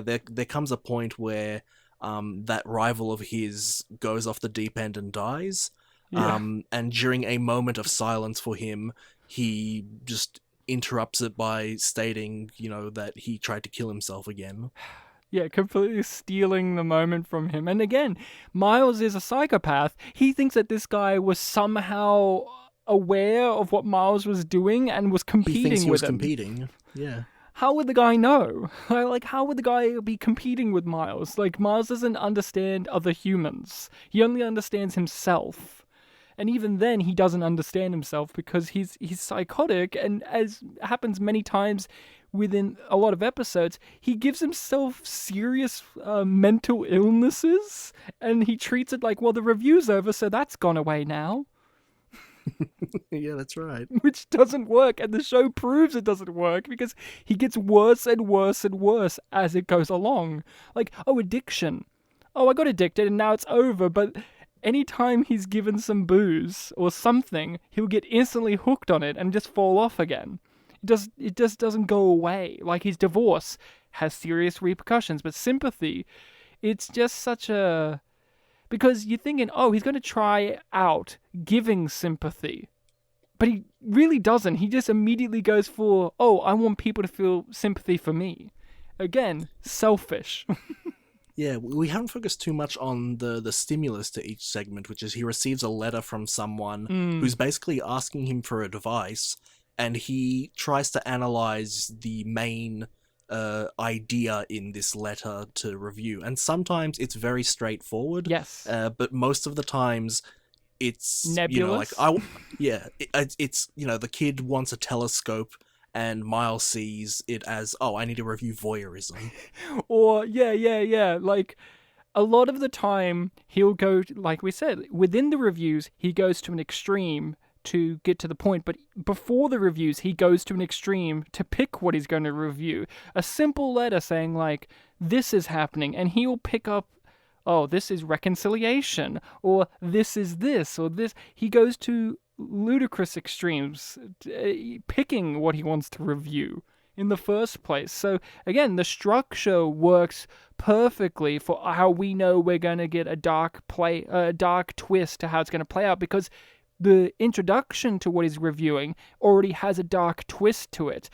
there comes a point where that rival of his goes off the deep end and dies. Yeah. And during a moment of silence for him, he just interrupts it by stating, that he tried to kill himself again. Yeah, completely stealing the moment from him. And again, Myles is a psychopath. He thinks that this guy was somehow aware of what Myles was doing and was competing he thinks he with was him. Competing, yeah. How would the guy know? Like, how would the guy be competing with Myles? Like, Myles doesn't understand other humans. He only understands himself. And even then, he doesn't understand himself because he's psychotic, and as happens many times within a lot of episodes, he gives himself serious mental illnesses, and he treats it like, well, the review's over, so that's gone away now. Yeah, that's right. Which doesn't work, and the show proves it doesn't work because he gets worse and worse and worse as it goes along. Like, addiction. I got addicted and now it's over, but anytime he's given some booze or something, he'll get instantly hooked on it and just fall off again. It just doesn't go away. Like, his divorce has serious repercussions, but sympathy, it's just such a... Because you're thinking, he's going to try out giving sympathy. But he really doesn't. He just immediately goes for, I want people to feel sympathy for me. Again, selfish. Yeah, we haven't focused too much on the stimulus to each segment, which is he receives a letter from someone who's basically asking him for advice, and he tries to analyze the main idea in this letter to review. And sometimes it's very straightforward. Yes. But most of the times it's nebulous. It's the kid wants a telescope, and Miles sees it as, oh, I need to review voyeurism. Or, yeah. Like, a lot of the time, he'll go, like we said, within the reviews, he goes to an extreme to get to the point, but before the reviews, he goes to an extreme to pick what he's going to review. A simple letter saying, like, this is happening, and he'll pick up, oh, this is reconciliation, or this is this, or this. He goes to ludicrous extremes, picking what he wants to review in the first place. So again, the structure works perfectly for how we know we're going to get a dark twist to how it's going to play out, because the introduction to what he's reviewing already has a dark twist to it.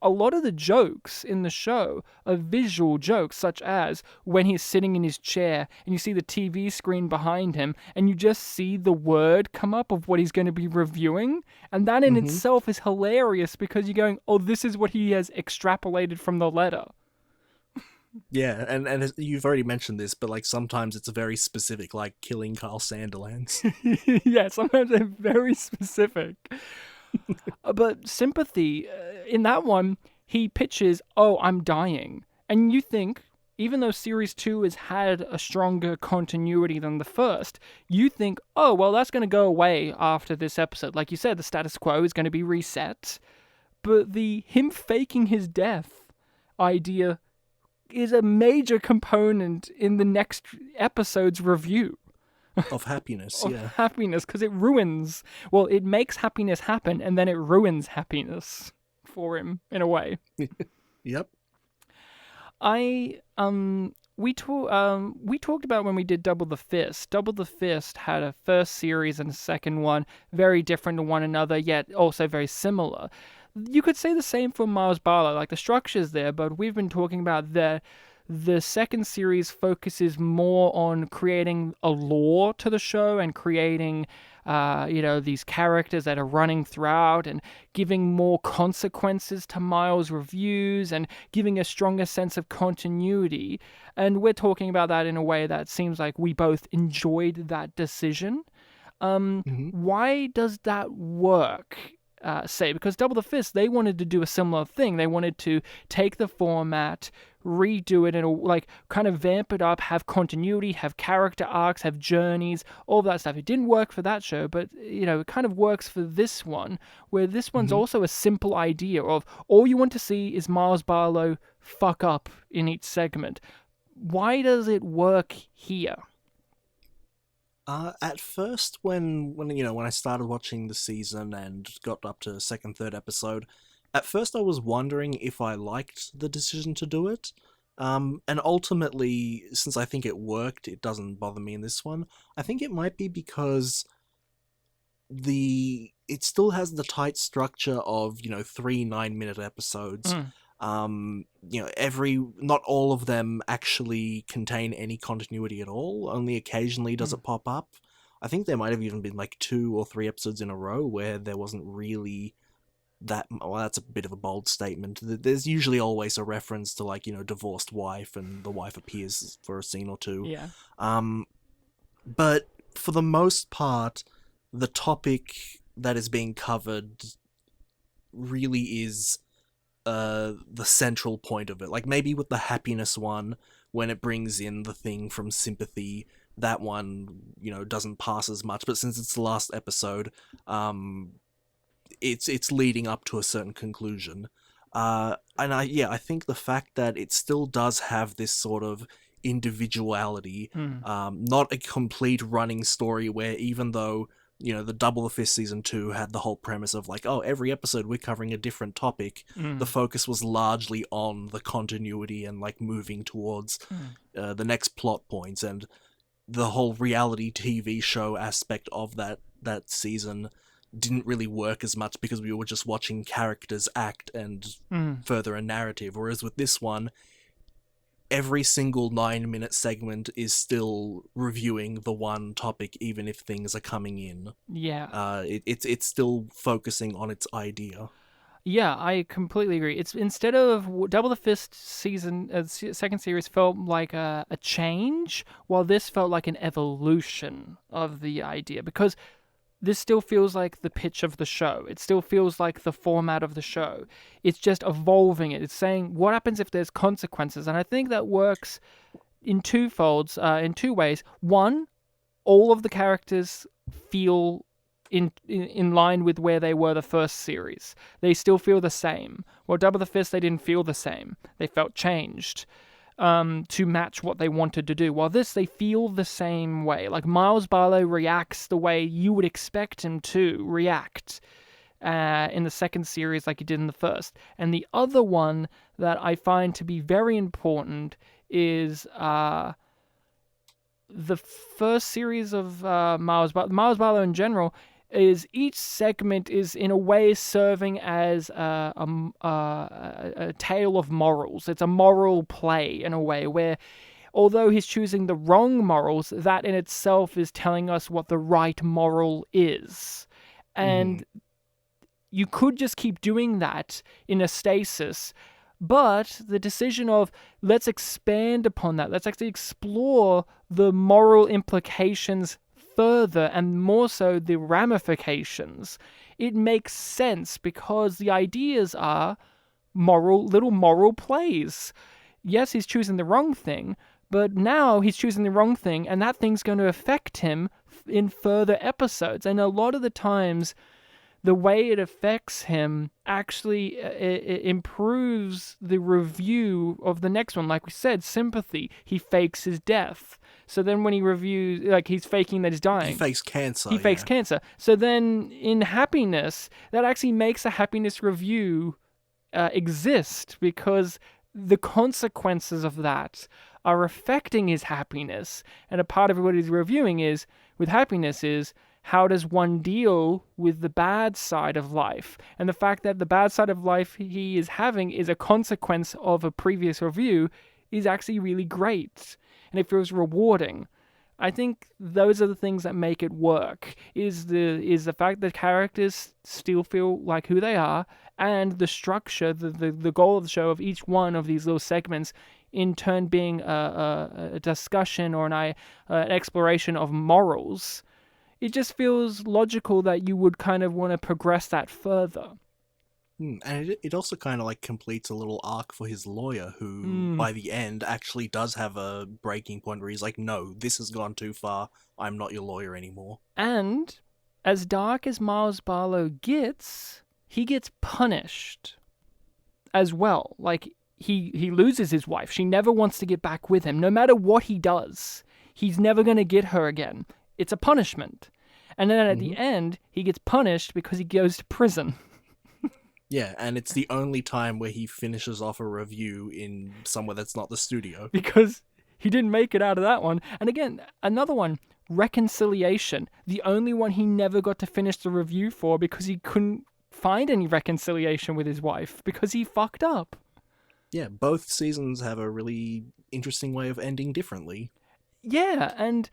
A lot of the jokes in the show are visual jokes, such as when he's sitting in his chair and you see the TV screen behind him and you just see the word come up of what he's going to be reviewing. And that in itself is hilarious, because you're going, oh, this is what he has extrapolated from the letter. Yeah, and you've already mentioned this, but like sometimes it's very specific, like killing Carl Sanderlands. Yeah, sometimes they're very specific. But Sympathy, in that one, he pitches, oh, I'm dying. And you think, even though Series 2 has had a stronger continuity than the first, you think, oh, well, that's going to go away after this episode. Like you said, the status quo is going to be reset. But him faking his death idea is a major component in the next episode's review. Of happiness, of yeah. happiness, because it makes happiness happen, and then it ruins happiness for him, in a way. Yep. We talked about when we did Double the Fist. Double the Fist had a first series and a second one, very different to one another, yet also very similar. You could say the same for Myles Barlow, like the structure's there, but we've been talking about the second series focuses more on creating a lore to the show and creating, these characters that are running throughout and giving more consequences to Miles' reviews and giving a stronger sense of continuity. And we're talking about that in a way that seems like we both enjoyed that decision. Why does that work? Because Double the Fist, they wanted to do a similar thing. They wanted to take the format, redo it, and kind of vamp it up, have continuity, have character arcs, have journeys, all that stuff. It didn't work for that show, but it kind of works for this one, where this one's also a simple idea of all you want to see is Myles Barlow fuck up in each segment. Why does it work here? At first, when I started watching the season and got up to second, third episode, at first I was wondering if I liked the decision to do it. And ultimately, since I think it worked, it doesn't bother me in this one. I think it might be because it still has the tight structure of 3 9-minute episodes. Not all of them actually contain any continuity at all. Only occasionally does it pop up. I think there might have even been like 2 or 3 episodes in a row where there wasn't really that. Well, that's a bit of a bold statement. There's usually always a reference to divorced wife, and the wife appears for a scene or two. Yeah. But for the most part, the topic that is being covered really is the central point of it. Like maybe with the happiness one, when it brings in the thing from Sympathy, that one doesn't pass as much. But since it's the last episode, it's leading up to a certain conclusion. And I think the fact that it still does have this sort of individuality, not a complete running story where even though the Double the Fist season 2 had the whole premise of every episode we're covering a different topic. The focus was largely on the continuity and moving towards the next plot points, and the whole reality TV show aspect of that season didn't really work as much because we were just watching characters act and further a narrative. Whereas with this one, every single 9-minute segment is still reviewing the one topic, even if things are coming in. Yeah. It's still focusing on its idea. Yeah, I completely agree. It's instead of Double the Fist season, second series felt like a change, while this felt like an evolution of the idea, because this still feels like the pitch of the show. It still feels like the format of the show. It's just evolving it. It's saying, what happens if there's consequences? And I think that works in two ways. One, all of the characters feel in line with where they were the first series. They still feel the same. Well, Double the Fist, they didn't feel the same. They felt changed to match what they wanted to do. While this, they feel the same way. Like Myles Barlow reacts the way you would expect him to react in the second series like he did in the first. And the other one that I find to be very important is the first series of Myles Barlow in general, is each segment is in a way serving as a tale of morals. It's a moral play in a way where, although he's choosing the wrong morals, that in itself is telling us what the right moral is. And you could just keep doing that in a stasis, but the decision of let's expand upon that, let's actually explore the moral implications further, and more so the ramifications, it makes sense because the ideas are little moral plays. Yes, he's choosing the wrong thing, but now he's choosing the wrong thing, and that thing's going to affect him in further episodes. And a lot of the times, the way it affects him actually improves the review of the next one. Like we said, Sympathy, he fakes his death. So then when he reviews, like he's faking that he's dying. He fakes cancer. He fakes cancer. So then in Happiness, that actually makes a Happiness review exist because the consequences of that are affecting his happiness. And a part of what he's reviewing is, with Happiness, is how does one deal with the bad side of life? And the fact that the bad side of life he is having is a consequence of a previous review is actually really great. And it feels rewarding. I think those are the things that make it work, is the fact that characters still feel like who they are, and the structure, the goal of the show of each one of these little segments in turn being a discussion or an exploration of morals. It just feels logical that you would kind of want to progress that further. And it also kind of like completes a little arc for his lawyer, who by the end actually does have a breaking point where he's like, no, this has gone too far. I'm not your lawyer anymore. And as dark as Myles Barlow gets, he gets punished as well. Like he loses his wife. She never wants to get back with him. No matter what he does, he's never going to get her again. It's a punishment. And then at the end, he gets punished because he goes to prison. Yeah, and it's the only time where he finishes off a review in somewhere that's not the studio. Because he didn't make it out of that one. And again, another one, Reconciliation. The only one he never got to finish the review for because he couldn't find any reconciliation with his wife because he fucked up. Yeah, both seasons have a really interesting way of ending differently. Yeah, and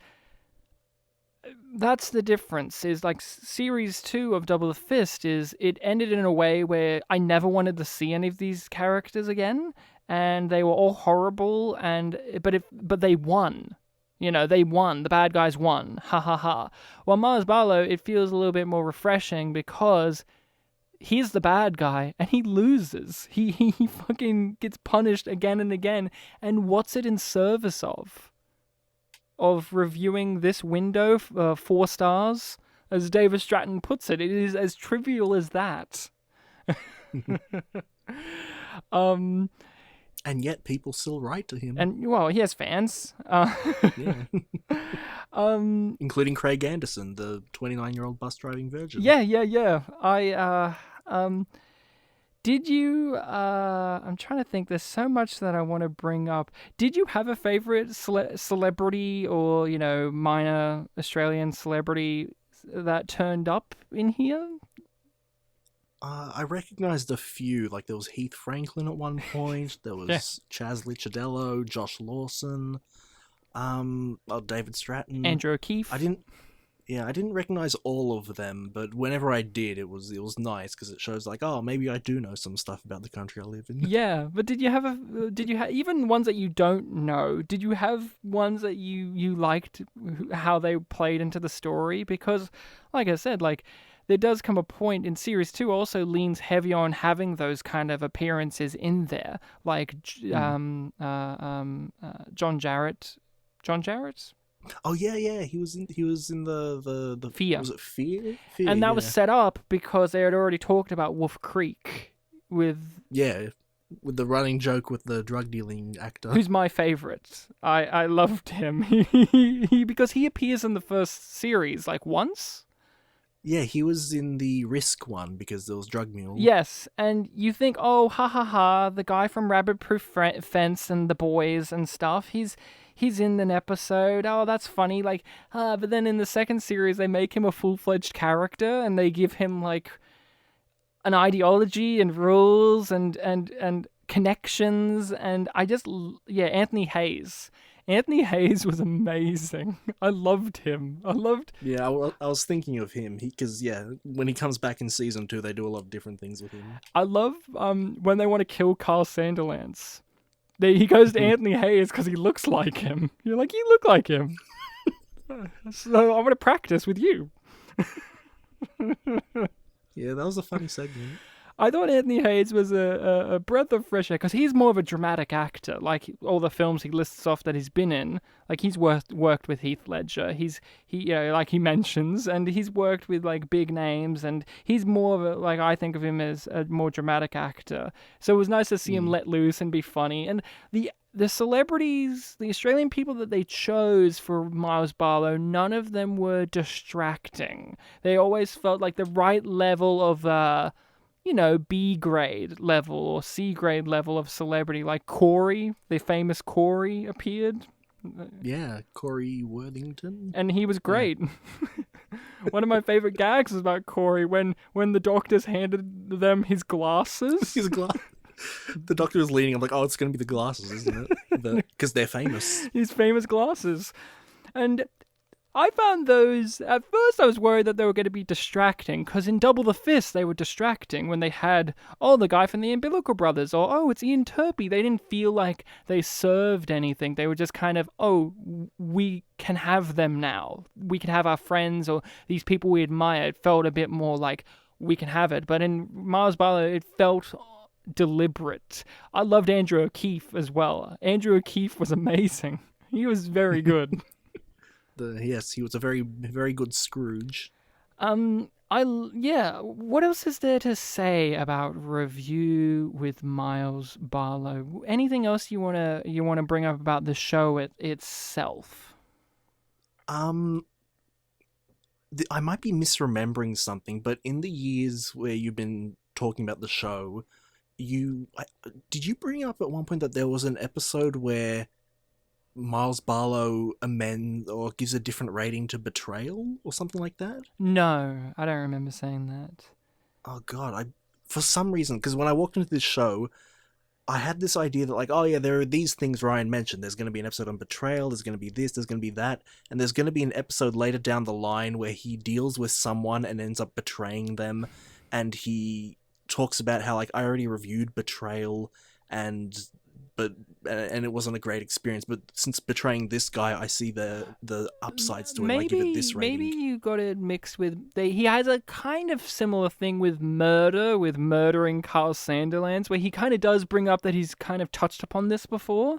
that's the difference, is like series 2 of Double the Fist is it ended in a way where I never wanted to see any of these characters again, and they were all horrible, but they won. You know, they won. The bad guys won. Ha ha ha. While Myles Barlow, it feels a little bit more refreshing because he's the bad guy and he loses. He fucking gets punished again and again. And what's it in service of? Of reviewing this window, 4 stars, as David Stratton puts it. It is as trivial as that. And yet people still write to him. And, well, he has fans. Yeah. Including Craig Anderson, the 29-year-old bus driving virgin. Yeah. Did you, I'm trying to think, there's so much that I want to bring up. Did you have a favorite celebrity or, minor Australian celebrity that turned up in here? I recognized a few. Like, there was Heath Franklin at one point. There was Chaz Licciardello, Josh Lawson, David Stratton. Andrew O'Keefe. Yeah, I didn't recognize all of them, but whenever I did, it was nice because it shows like, oh, maybe I do know some stuff about the country I live in. Yeah, but did you have even ones that you don't know? Did you have ones that you liked how they played into the story? Because, like I said, like there does come a point in series 2 also leans heavy on having those kind of appearances in there, like John Jarrett. John Jarrett? Oh yeah, he was in the Fear. Was it Fear? Fear, And that yeah. was set up because they had already talked about Wolf Creek with Yeah, with the running joke with the drug dealing actor. who's my favorite. I loved him. Because he appears in the first series like once. Yeah, he was in the Risk one because there was Drug Mule. Yes, and you think, oh, ha ha ha, the guy from Rabbit Proof Fence and the boys and stuff. He's in an episode. Oh, that's funny. Like, but then in the second series, they make him a full-fledged character and they give him like an ideology and rules and connections. And Anthony Hayes. Anthony Hayes was amazing. I loved him. Yeah, I was thinking of him because when he comes back in season 2, they do a lot of different things with him. I love when they want to kill Carl Sandilands. He goes to Anthony Hayes because he looks like him. You're like, you look like him. So I want to practice with you. Yeah, that was a funny segment. I thought Anthony Hayes was a breath of fresh air because he's more of a dramatic actor. Like all the films he lists off that he's been in, like he's worked with Heath Ledger. Like he mentions, and he's worked with like big names, and he's more of a, like I think of him as a more dramatic actor. So it was nice to see him let loose and be funny. And the celebrities, the Australian people that they chose for Myles Barlow, none of them were distracting. They always felt like the right level of B grade level or C grade level of celebrity. Like Corey, the famous Corey appeared. Yeah, Corey Worthington. And he was great. One of my favorite gags was about Corey when the doctors handed them his glasses. The doctor was leaning. I'm like, oh, it's going to be the glasses, isn't it? Because they're famous. His famous glasses. And I found those, at first I was worried that they were going to be distracting, because in Double the Fist they were distracting when they had, the guy from the Umbilical Brothers, or, it's Ian Turpie. They didn't feel like they served anything. They were just kind of, we can have them now. We can have our friends or these people we admire. It felt a bit more like we can have it. But in Myles Barlow, it felt deliberate. I loved Andrew O'Keefe as well. Andrew O'Keefe was amazing. He was very good. Yes, he was a very, very good Scrooge. What else is there to say about Review with Myles Barlow? Anything else you wanna bring up about the show itself? I might be misremembering something, but in the years where you've been talking about the show, did you bring up at one point that there was an episode where Myles Barlow amends or gives a different rating to Betrayal or something like that? No, I don't remember saying that. Oh god, for some reason, because when I walked into this show, I had this idea that like, oh yeah, there are these things Ryan mentioned. There's going to be an episode on Betrayal, there's going to be this, there's going to be that, and there's going to be an episode later down the line where he deals with someone and ends up betraying them, and he talks about how like, I already reviewed Betrayal and it wasn't a great experience, but since betraying this guy, I see the upsides to it. I give it this rating. Maybe you got it mixed with... He has a kind of similar thing with murdering Carl Sandilands, where he kind of does bring up that he's kind of touched upon this before.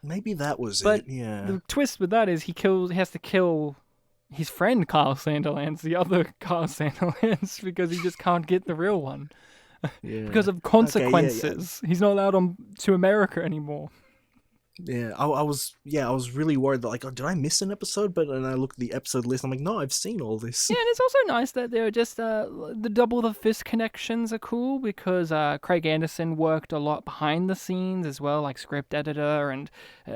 Maybe that was but it, yeah. The twist with that is he has to kill his friend Carl Sandilands, the other Carl Sandilands, because he just can't get the real one. Yeah. Because of consequences. Okay, yeah. He's not allowed to America anymore. Yeah, I was really worried that, like, did I miss an episode? But then I looked at the episode list, I'm like, no, I've seen all this. Yeah, and it's also nice that they're just, the Double the Fist connections are cool, because Craig Anderson worked a lot behind the scenes as well, like script editor and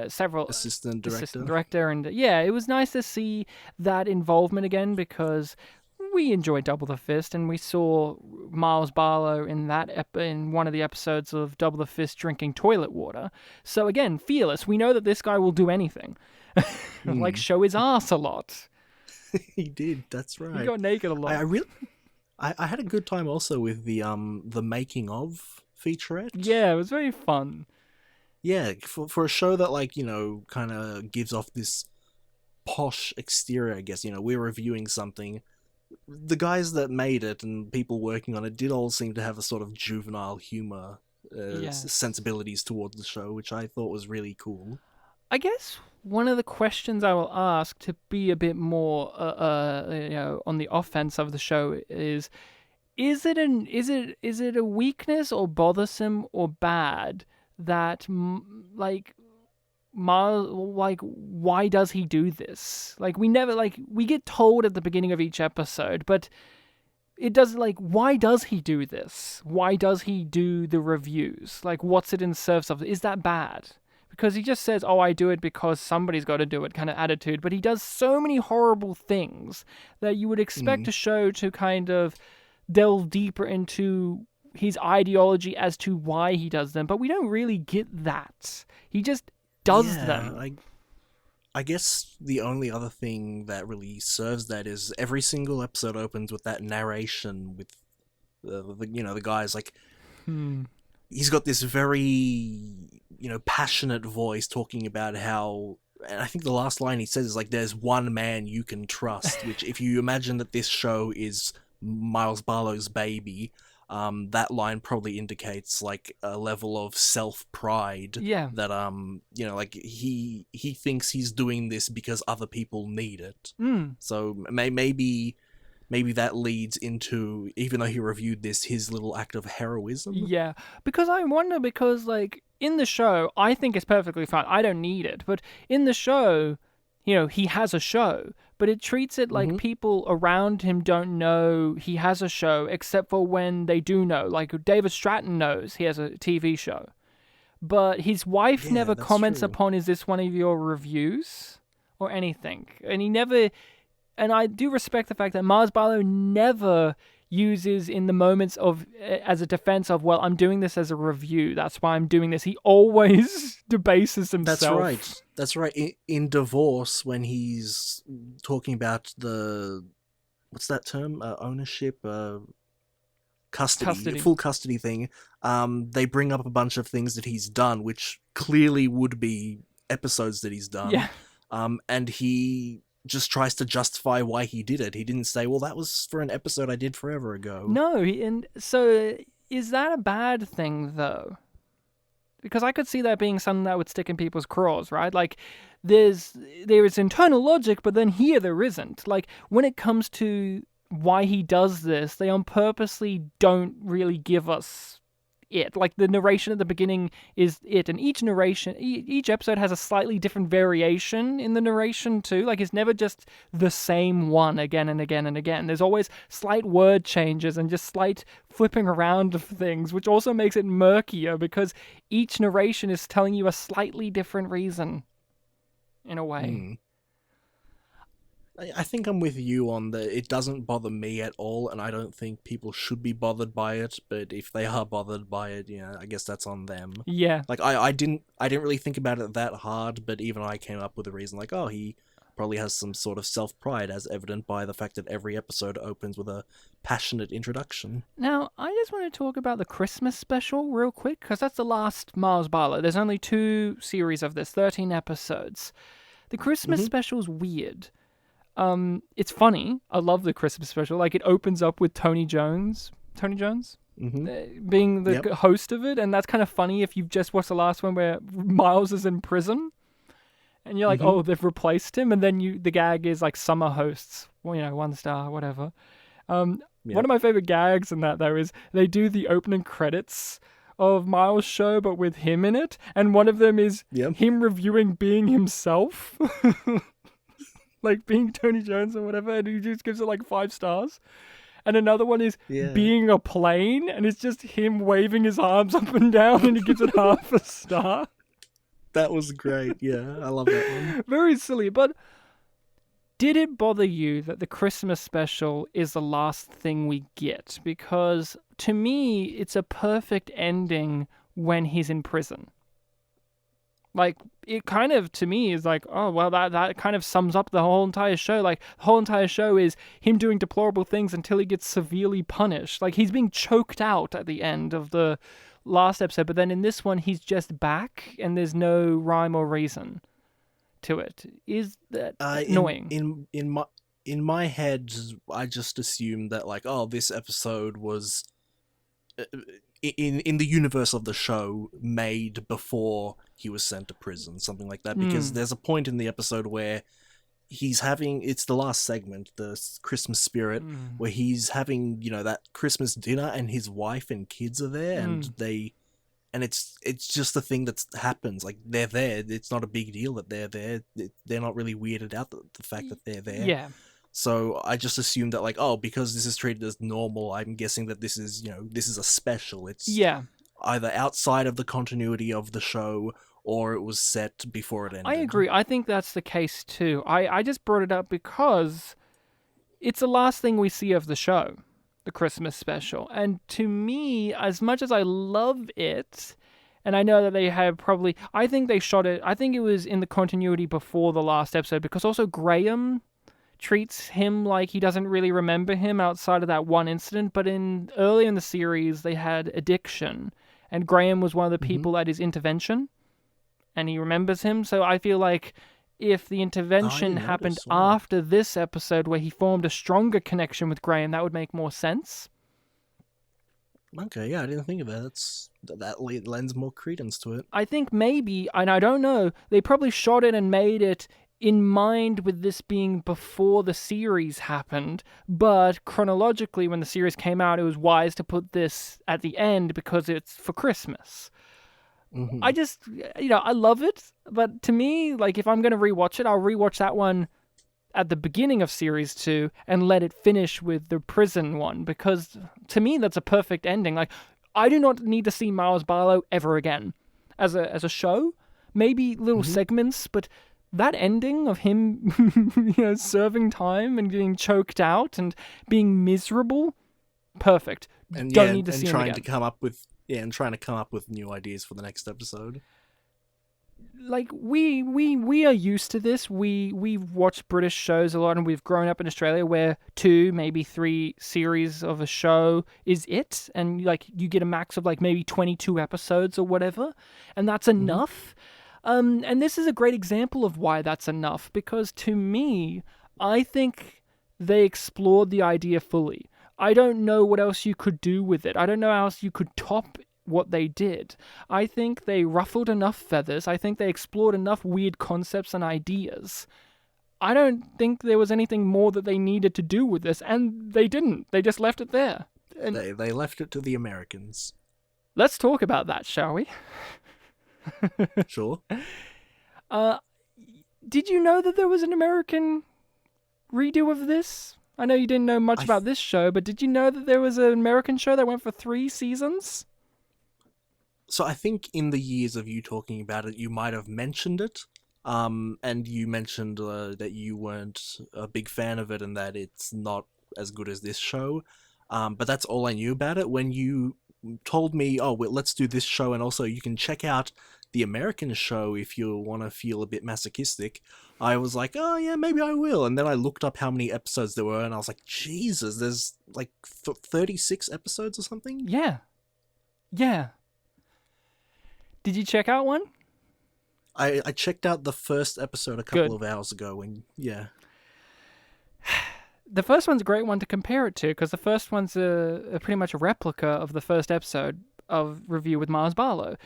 several... Assistant director, and it was nice to see that involvement again, because we enjoyed Double the Fist, and we saw Myles Barlow in in one of the episodes of Double the Fist drinking toilet water. So again, fearless. We know that this guy will do anything. Like show his ass a lot. He did. That's right. He got naked a lot. I really, I had a good time also with the making of featurette. Yeah, it was very fun. Yeah, for a show that, like, you know, kind of gives off this posh exterior, I guess. You know, we're reviewing something. The guys that made it and people working on it did all seem to have a sort of juvenile humor sensibilities towards the show, which I thought was really cool. I guess one of the questions I will ask to be a bit more, on the offense of the show is it a weakness or bothersome or bad that Miles, why does he do this? Like, we never, we get told at the beginning of each episode, but it does, why does he do this? Why does he do the reviews? Like, what's it in service of? Is that bad? Because he just says, oh, I do it because somebody's got to do it kind of attitude, but he does so many horrible things that you would expect a show to kind of delve deeper into his ideology as to why he does them, but we don't really get that. He just does them. I guess the only other thing that really serves that is every single episode opens with that narration with the guys, like, he's got this very, passionate voice talking about how, and I think the last line he says is like, there's one man you can trust, which, if you imagine that this show is Myles Barlow's baby, that line probably indicates, like, a level of self-pride. Yeah. That, like, he thinks he's doing this because other people need it. So maybe that leads into, even though he reviewed this, his little act of heroism. Yeah, because I wonder, like, in the show, I think it's perfectly fine. I don't need it. But in the show, he has a show, but it treats it like people around him don't know he has a show, except for when they do know. Like, David Stratton knows he has a TV show, but his wife never comments upon, is this one of your reviews or anything? And he never, and I do respect the fact that Myles Barlow never uses in the moments of, as a defense of, well, I'm doing this as a review, that's why I'm doing this. He always debases himself. That's right. In Divorce, when he's talking about what's that term? Ownership, custody, full custody thing. They bring up a bunch of things that he's done, which clearly would be episodes that he's done. Yeah. And he just tries to justify why he did it. He didn't say, well, that was for an episode I did forever ago. No, and so is that a bad thing, though? Because I could see that being something that would stick in people's craws, right? Like, there is internal logic, but then here there isn't. Like, when it comes to why he does this, they on purposely don't really give us it. Like, the narration at the beginning is it, and each episode has a slightly different variation in the narration too. Like, it's never just the same one again and again and again. There's always slight word changes and just slight flipping around of things, which also makes it murkier because each narration is telling you a slightly different reason in a way. I think I'm with you on the, it doesn't bother me at all, and I don't think people should be bothered by it, but if they are bothered by it, I guess that's on them. Yeah. Like, I didn't really think about it that hard, but even I came up with a reason, like, oh, he probably has some sort of self-pride, as evident by the fact that every episode opens with a passionate introduction. Now, I just want to talk about the Christmas special real quick, because that's the last Myles Barlow. There's only 2 series of this, 13 episodes. The Christmas special's weird. It's funny. I love the Christmas special. Like, it opens up with Tony Jones being the host of it, and that's kind of funny if you've just watched the last one where Miles is in prison, and you're like, oh, they've replaced him, and then the gag is like summer hosts, well, 1 star, whatever. One of my favorite gags in that, though, is they do the opening credits of Miles' show, but with him in it, and one of them is him reviewing being himself. Like, being Tony Jones or whatever, and he just gives it like 5 stars. And another one is being a plane, and it's just him waving his arms up and down, and he gives it half a star. That was great. Yeah, I love that one. Very silly, but did it bother you that the Christmas special is the last thing we get? Because to me, it's a perfect ending when he's in prison. Like, it kind of, to me, is like, oh, well, that kind of sums up the whole entire show. Like, the whole entire show is him doing deplorable things until he gets severely punished. Like, he's being choked out at the end of the last episode, but then in this one, he's just back, and there's no rhyme or reason to it. Is that annoying? In my head, I just assumed that, like, oh, this episode was in the universe of the show made before he was sent to prison, something like that, because there's a point in the episode where it's the last segment, the Christmas spirit, where he's having, that Christmas dinner, and his wife and kids are there, and it's just a thing that happens. Like, they're there. It's not a big deal that they're there. They're not really weirded out the fact that they're there. Yeah. So I just assumed that, like, oh, because this is treated as normal, I'm guessing that this is, this is a special. It's either outside of the continuity of the show, or it was set before it ended. I agree. I think that's the case too. I just brought it up because it's the last thing we see of the show, the Christmas special. And to me, as much as I love it, and I know that they have probably... I think they shot it... I think it was in the continuity before the last episode, because also Graham treats him like he doesn't really remember him outside of that one incident, but early in the series, they had addiction, and Graham was one of the people at his intervention, and he remembers him. So I feel like if the intervention happened after this episode, where he formed a stronger connection with Graham, that would make more sense. Okay, yeah, I didn't think of that. That lends more credence to it. I think maybe, and I don't know, they probably shot it and made it in mind with this being before the series happened, but chronologically, when the series came out, it was wise to put this at the end because it's for Christmas. I just, I love it, but to me, like, if I'm going to rewatch it, I'll rewatch that one at the beginning of Series 2 and let it finish with the prison one, because to me, that's a perfect ending. Like, I do not need to see Myles Barlow ever again as a show. Maybe little segments, but that ending of him, serving time and getting choked out and being miserable, perfect. And don't need to see him trying again. to come up with trying to come up with new ideas for the next episode. Like, we are used to this. We've watched British shows a lot, and we've grown up in Australia where 2, maybe 3 series of a show is it, and like you get a max of like maybe 22 episodes or whatever, and that's enough. And this is a great example of why that's enough, because to me, I think they explored the idea fully. I don't know what else you could do with it. I don't know how else you could top what they did. I think they ruffled enough feathers. I think they explored enough weird concepts and ideas. I don't think there was anything more that they needed to do with this, and they didn't. They just left it there. And they left it to the Americans. Let's talk about that, shall we? Sure. Did you know that there was an American redo of this? I know you didn't know much about this show, but did you know that there was an American show that went for 3 seasons? So I think in the years of you talking about it, you might have mentioned it. And you mentioned that you weren't a big fan of it and that it's not as good as this show. But that's all I knew about it. When you told me, oh, well, let's do this show, and also you can check out the American show if you want to feel a bit masochistic, I was like, oh yeah, maybe I will. And then I looked up how many episodes there were, and I was like, Jesus, there's like 36 episodes or something? Yeah. Did you check out one? I checked out the first episode a couple of hours ago, and yeah. The first one's a great one to compare it to, because the first one's a pretty much a replica of the first episode of Review with Myles Barlow.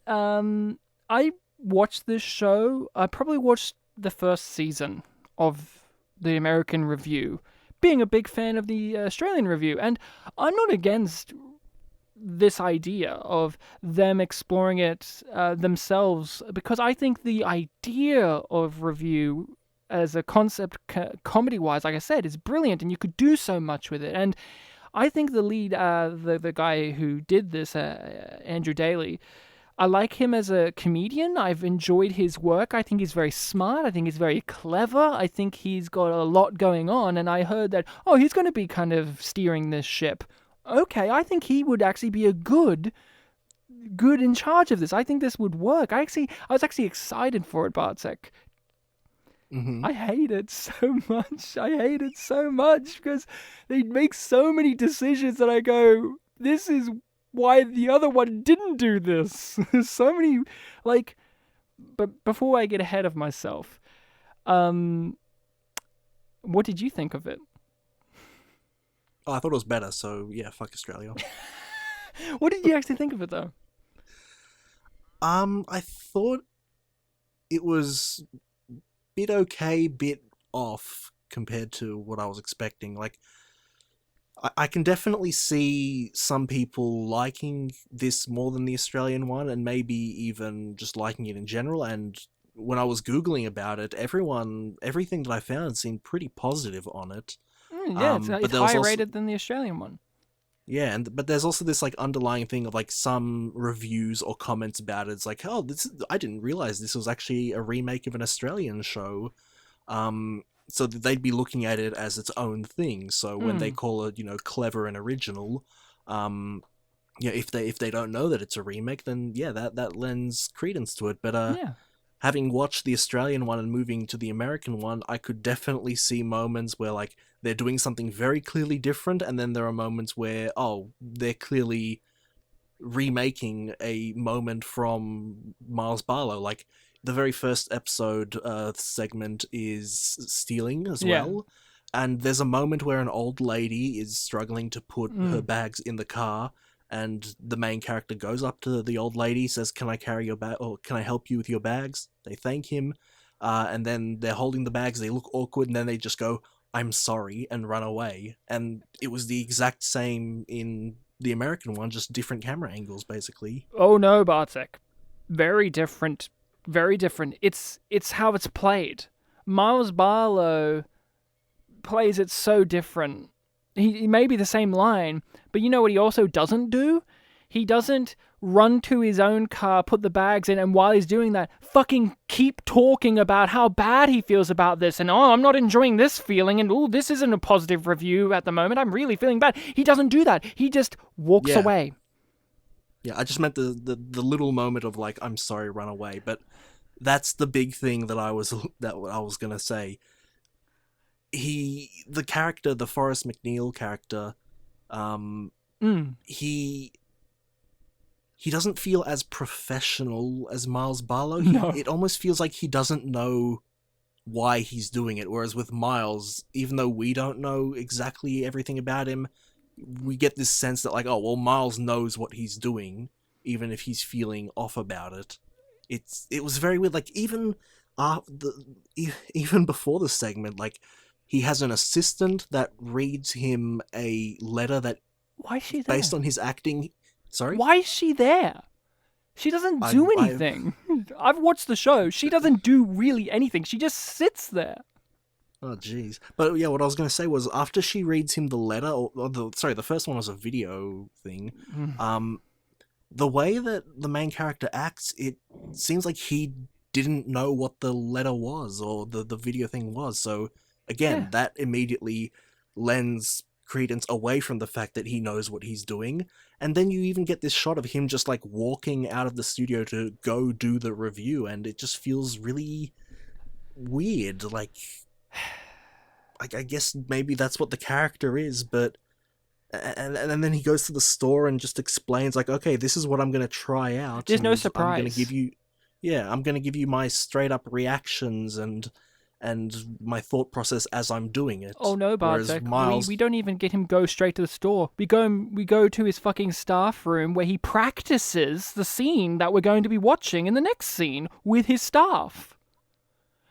I watched this show. I probably watched the first season of the American Review, being a big fan of the Australian Review, and I'm not against this idea of them exploring it themselves, because I think the idea of Review as a concept, comedy-wise, like I said, is brilliant, and you could do so much with it. And I think the lead, the guy who did this, Andrew Daly, I like him as a comedian. I've enjoyed his work. I think he's very smart. I think he's very clever. I think he's got a lot going on, and I heard that, he's going to be kind of steering this ship. Okay, I think he would actually be a good good in charge of this. I think this would work. I was actually excited for it, Bartek. Mm-hmm. I hate it so much. I hate it so much because they make so many decisions that I go, this is why the other one didn't do this. There's so many, like, but before I get ahead of myself, what did you think of it? Oh, I thought it was better, so yeah, fuck Australia. What did you actually think of it, though? I thought it was bit okay, bit off compared to what I was expecting. Like, I can definitely see some people liking this more than the Australian one, and maybe even just liking it in general. And when I was Googling about it, everything that I found seemed pretty positive on it. Yeah, but it's there was higher also- rated than the Australian one. Yeah, but there's also this like underlying thing of like some reviews or comments about it. It's like, oh, I didn't realize this was actually a remake of an Australian show. So that they'd be looking at it as its own thing. So when they call it, clever and original, if they don't know that it's a remake, then yeah, that lends credence to it. But Yeah. having watched the Australian one and moving to the American one, I could definitely see moments where like they're doing something very clearly different, and then there are moments where they're clearly remaking a moment from Myles Barlow. Like the very first episode segment is stealing as Yeah. well, and there's a moment where an old lady is struggling to put her bags in the car. And the main character goes up to the old lady, says, "Can I carry your bag? Or can I help you with your bags?" They thank him, and then they're holding the bags. They look awkward, and then they just go, "I'm sorry," and run away. And it was the exact same in the American one, just different camera angles, basically. Oh no, Bartek. Very different. Very different. It's how it's played. Myles Barlow plays it so different. He may be the same line, but you know what he also doesn't do? He doesn't run to his own car, put the bags in, and while he's doing that, fucking keep talking about how bad he feels about this, and I'm not enjoying this feeling, and this isn't a positive review at the moment, I'm really feeling bad. He doesn't do that. He just walks away. Yeah, I just meant the little moment of like, "I'm sorry, run away." But that's the big thing that I was gonna say. The character, the Forrest McNeil character, he doesn't feel as professional as Myles Barlow. No. It almost feels like he doesn't know why he's doing it. Whereas with Myles, even though we don't know exactly everything about him, we get this sense that like, oh well, Myles knows what he's doing, even if he's feeling off about it. It was very weird. Like even before the segment, like he has an assistant that reads him a letter that, Why is she there? based on his acting. Sorry? Why is she there? She doesn't do anything. I've watched the show. She doesn't do really anything. She just sits there. Oh, jeez. But yeah, what I was going to say was after she reads him the letter, the first one was a video thing. The way that the main character acts, it seems like he didn't know what the letter was or the video thing was. So again, that immediately lends credence away from the fact that he knows what he's doing. And then you even get this shot of him just like walking out of the studio to go do the review, and it just feels really weird. Like I guess maybe that's what the character is, but and then he goes to the store and just explains like, okay, this is what I'm going to try out. There's no and surprise. I'm going to give you my straight up reactions and my thought process as I'm doing it. Oh no, Whereas Bartek. Myles, We don't even get him go straight to the store. We go to his fucking staff room where he practices the scene that we're going to be watching in the next scene with his staff.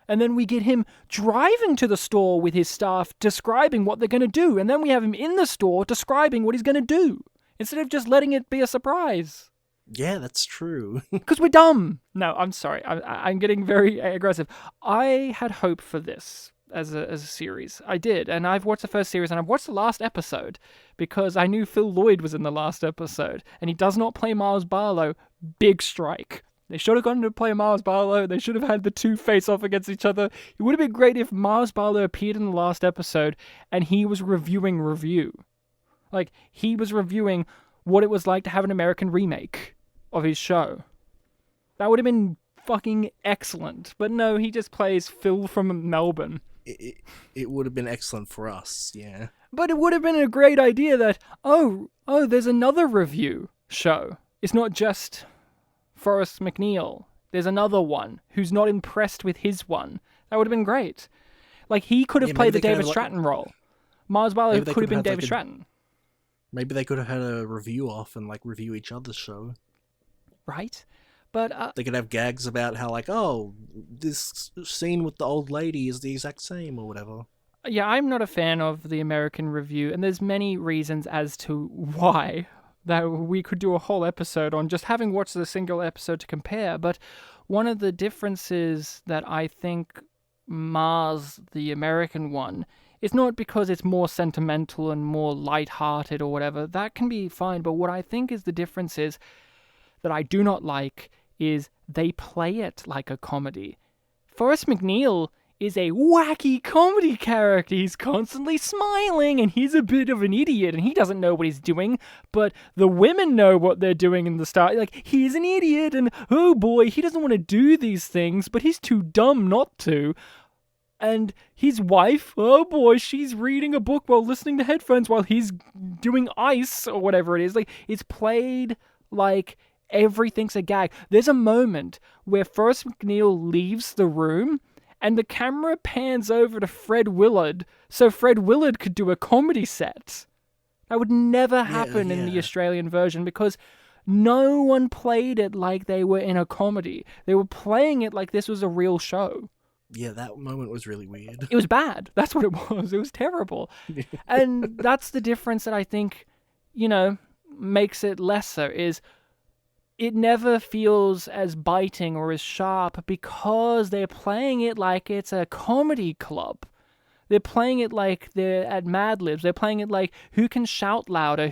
And then we get him driving to the store with his staff, describing what they're going to do. And then we have him in the store describing what he's going to do, instead of just letting it be a surprise. yeah, that's true. Because we're dumb. No, I'm sorry. I'm getting very aggressive. I had hope for this as a series. I did. And I've watched the first series and I've watched the last episode because I knew Phil Lloyd was in the last episode. And he does not play Myles Barlow. Big strike. They should have gone to play Myles Barlow. They should have had the two face off against each other. It would have been great if Myles Barlow appeared in the last episode and he was reviewing review. Like, he was reviewing what it was like to have an American remake. of his show. That would have been fucking excellent. But no, he just plays Phil from Melbourne. It would have been excellent for us, yeah. But it would have been a great idea that, oh, there's another review show. It's not just Forrest McNeil. There's another one who's not impressed with his one. That would have been great. Like, he could have played the David Stratton role. Myles Barlow could have been David Stratton. Maybe they could have had a review off and, like, review each other's show. Right? But they could have gags about how, like, oh, this scene with the old lady is the exact same or whatever. Yeah, I'm not a fan of the American review, and there's many reasons as to why that we could do a whole episode on just having watched the single episode to compare. But one of the differences that I think mars the American one is not because it's more sentimental and more light-hearted or whatever. That can be fine, but what I think is the difference is that I do not like is they play it like a comedy. Forrest McNeil is a wacky comedy character. He's constantly smiling, and he's a bit of an idiot, and he doesn't know what he's doing, but the women know what they're doing in the start. Like, he's an idiot, and oh boy, he doesn't want to do these things, but he's too dumb not to. And his wife, oh boy, she's reading a book while listening to headphones while he's doing ice, or whatever it is. Like, it's played like everything's a gag. There's a moment where Forrest McNeil leaves the room and the camera pans over to Fred Willard so Fred Willard could do a comedy set. That would never happen in the Australian version because no one played it like they were in a comedy. They were playing it like this was a real show. Yeah, that moment was really weird. It was bad. That's what it was. It was terrible. And that's the difference that I think, makes it lesser is it never feels as biting or as sharp because they're playing it like it's a comedy club. They're playing it like they're at Mad Libs. They're playing it like who can shout louder,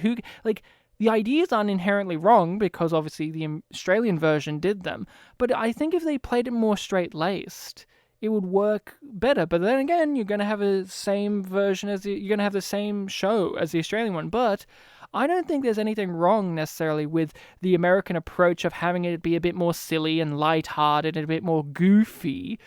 the ideas aren't inherently wrong because obviously the Australian version did them. But I think if they played it more straight-laced, it would work better. But then again, you're going to have the same version you're going to have the same show as the Australian one. But I don't think there's anything wrong necessarily with the American approach of having it be a bit more silly and lighthearted and a bit more goofy.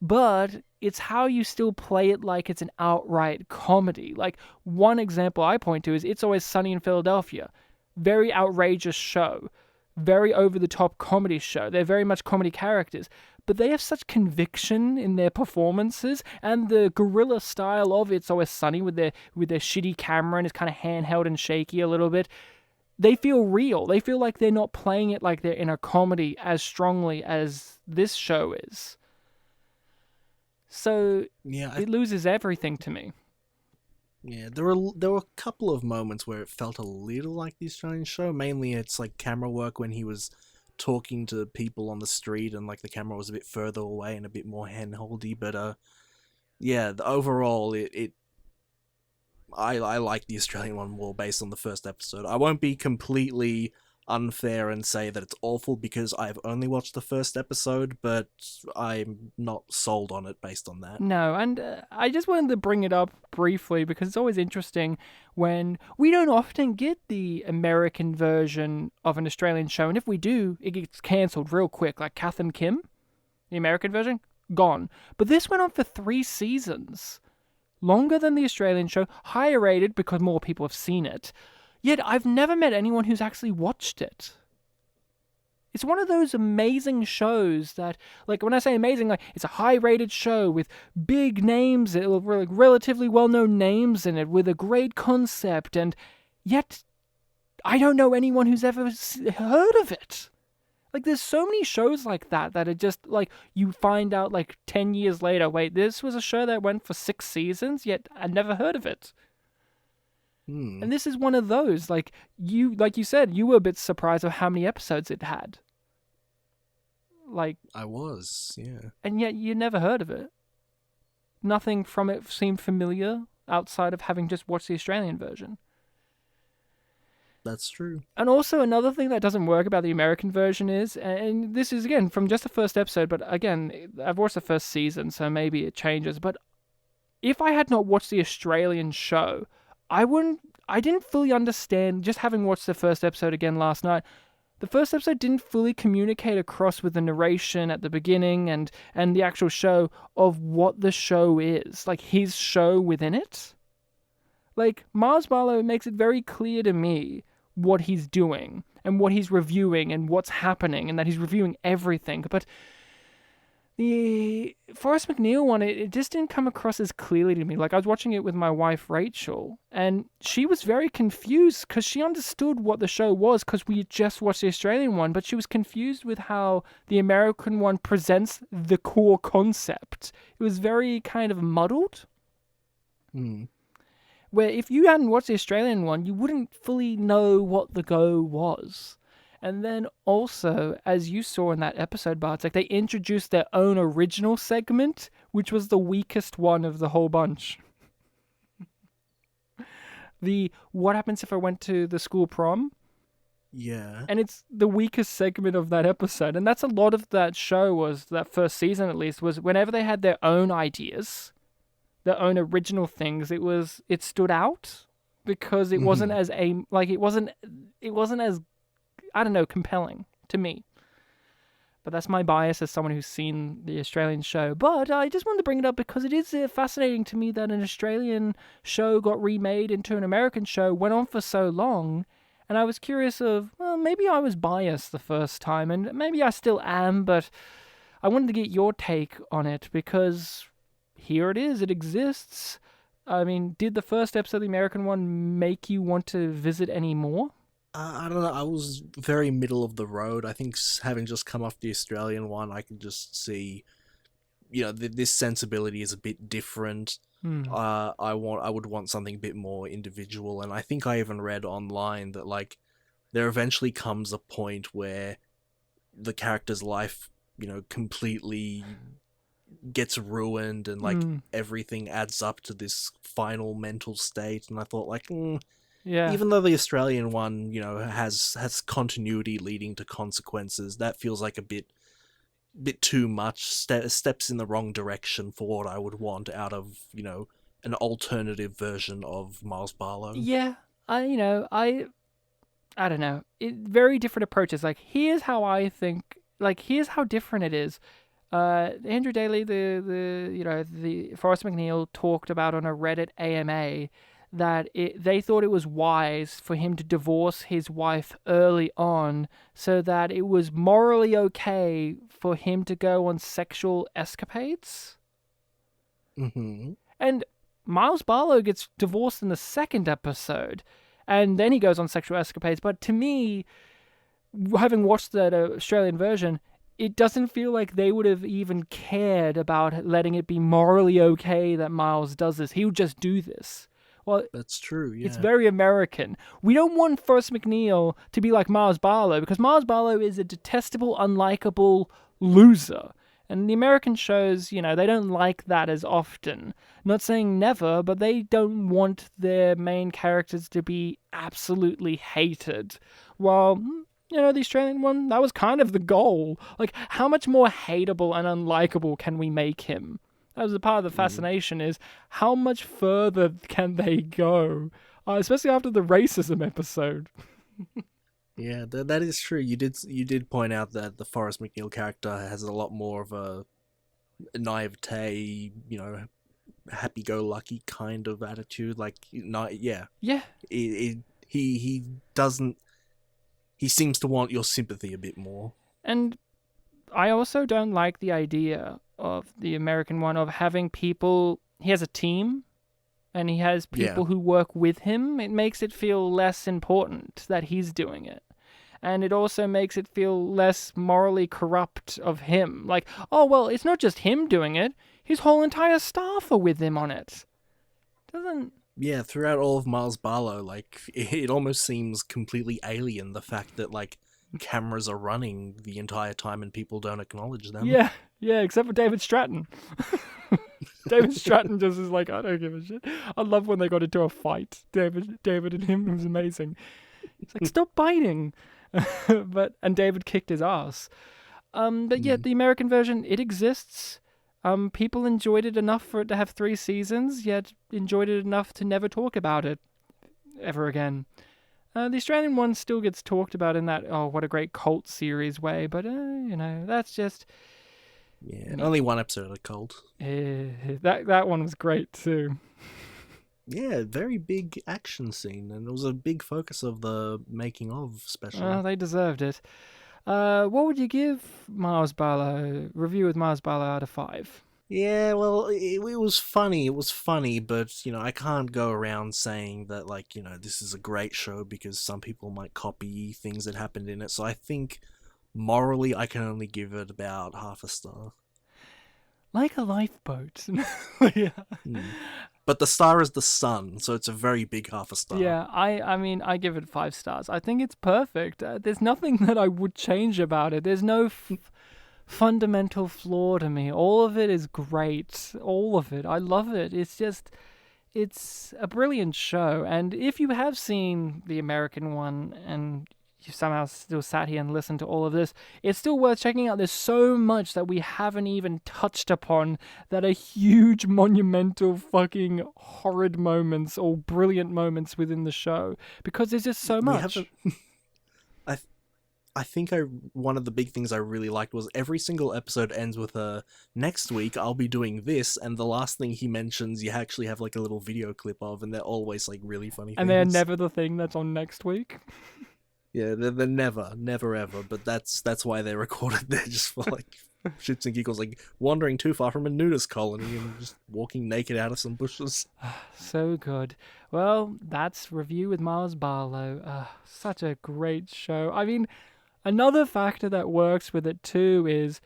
But it's how you still play it like it's an outright comedy. Like, one example I point to is It's Always Sunny in Philadelphia. Very outrageous show. Very over-the-top comedy show. They're very much comedy characters. But they have such conviction in their performances, and the guerrilla style of It's Always Sunny with their shitty camera and it's kind of handheld and shaky a little bit. They feel real. They feel like they're not playing it like they're in a comedy as strongly as this show is. So it loses everything to me. Yeah, there were a couple of moments where it felt a little like the Australian show. Mainly it's like camera work when he was talking to people on the street and like the camera was a bit further away and a bit more handholdy. But overall I like the Australian one more based on the first episode. I won't be completely unfair and say that it's awful because I've only watched the first episode, but I'm not sold on it based on that. No, and I just wanted to bring it up briefly because it's always interesting when we don't often get the American version of an Australian show, and if we do, it gets cancelled real quick, like Kath and Kim, the American version, gone. But this went on for 3 seasons. Longer than the Australian show, higher rated because more people have seen it. Yet I've never met anyone who's actually watched it. It's one of those amazing shows that, like, when I say amazing, like, it's a high-rated show with big names, like, relatively well-known names in it, with a great concept, and yet I don't know anyone who's ever heard of it. Like, there's so many shows like that are just, like, you find out, like, 10 years later, wait, this was a show that went for 6 seasons, yet I never heard of it. And this is one of those, like you said, you were a bit surprised of how many episodes it had. Like, I was, yeah. And yet you never heard of it. Nothing from it seemed familiar outside of having just watched the Australian version. That's true. And also another thing that doesn't work about the American version is, and this is again from just the first episode, but again, I've watched the first season, so maybe it changes, but if I had not watched the Australian show, I didn't fully understand, just having watched the first episode again last night, the first episode didn't fully communicate across with the narration at the beginning and the actual show of what the show is, like his show within it. Like, Myles Barlow makes it very clear to me what he's doing and what he's reviewing and what's happening, and that he's reviewing everything. But the Forrest McNeil one, it just didn't come across as clearly to me. Like, I was watching it with my wife, Rachel, and she was very confused because she understood what the show was because we just watched the Australian one, but she was confused with how the American one presents the core concept. It was very kind of muddled. Where if you hadn't watched the Australian one, you wouldn't fully know what the go was. And then also, as you saw in that episode, Bartek, they introduced their own original segment, which was the weakest one of the whole bunch. The what happens if I went to the school prom? Yeah. And it's the weakest segment of that episode. And that's a lot of that show, was that first season at least, was whenever they had their own ideas, their own original things, it stood out because it wasn't as it wasn't as, I don't know, compelling to me. But that's my bias as someone who's seen the Australian show. But I just wanted to bring it up because it is fascinating to me that an Australian show got remade into an American show, went on for so long, and I was curious of, well, maybe I was biased the first time, and maybe I still am, but I wanted to get your take on it because here it is, it exists. I mean, did the first episode of the American one make you want to visit any more? I don't know. I was very middle of the road. I think having just come off the Australian one, I can just see, this sensibility is a bit different. I would want something a bit more individual, and I think I even read online that like there eventually comes a point where the character's life, completely gets ruined, and like everything adds up to this final mental state. And I thought, like, yeah, even though the Australian one, has continuity leading to consequences, that feels like a bit too much. Steps in the wrong direction for what I would want out of an alternative version of Myles Barlow. Yeah, I don't know. Very different approaches. Like, here's how I think. Like, here's how different it is. Andrew Daly, the Forrest McNeil, talked about on a Reddit AMA that they thought it was wise for him to divorce his wife early on so that it was morally okay for him to go on sexual escapades. And Myles Barlow gets divorced in the second episode, and then he goes on sexual escapades. But to me, having watched that Australian version, it doesn't feel like they would have even cared about letting it be morally okay that Myles does this. He would just do this. Well, that's true, yeah. It's very American. We don't want Forrest McNeil to be like Myles Barlow, because Myles Barlow is a detestable, unlikable loser. And the American shows, they don't like that as often. Not saying never, but they don't want their main characters to be absolutely hated. While, the Australian one, that was kind of the goal. Like, how much more hateable and unlikable can we make him? That was a part of the fascination, is how much further can they go? Especially after the racism episode. Yeah, that is true. You did point out that the Forrest McNeil character has a lot more of a naivete, happy-go-lucky kind of attitude. Like, yeah. He doesn't. He seems to want your sympathy a bit more. And I also don't like the idea of the American one of having people. He has a team, and he has people who work with him. It makes it feel less important that he's doing it. And it also makes it feel less morally corrupt of him. Like, oh, well, it's not just him doing it. His whole entire staff are with him on it. Yeah, throughout all of Myles Barlow, like, it almost seems completely alien, the fact that, like, cameras are running the entire time and people don't acknowledge them. Yeah, except for David Stratton. David Stratton just is like, I don't give a shit. I love when they got into a fight. David and him, it was amazing. He's like, stop biting. And David kicked his ass. But yeah, the American version, it exists. People enjoyed it enough for it to have 3 seasons, yet enjoyed it enough to never talk about it ever again. The Australian one still gets talked about in that, oh, what a great cult series way, but, that's just... Yeah, only one episode of Cult. That one was great too. Yeah, very big action scene, and it was a big focus of the making of special. Oh, they deserved it. What would you give Myles Barlow, review with Myles Barlow out of 5? Yeah, well, it was funny. It was funny, but, I can't go around saying that, this is a great show because some people might copy things that happened in it. So I think morally I can only give it about half a star. Like a lifeboat. Yeah. But the star is the sun, so it's a very big half a star. Yeah, I mean, I give it 5 stars. I think it's perfect. There's nothing that I would change about it. There's no fundamental flaw to me. All of it is great. All of it. I love it. It's a brilliant show. And if you have seen the American one and you somehow still sat here and listened to all of this, it's still worth checking out. There's so much that we haven't even touched upon that are huge, monumental, fucking horrid moments or brilliant moments within the show, because there's just so much. I think one of the big things I really liked was every single episode ends with a, next week I'll be doing this, and the last thing he mentions you actually have like a little video clip of, and they're always like really funny and things. they're never the thing that's on next week. Yeah, they're never ever, but that's why they recorded there, just for like shits and giggles, like wandering too far from a nudist colony and just walking naked out of some bushes. So good. Well, that's Review with Myles Barlow. Such a great show. I mean, another factor that works with it too is,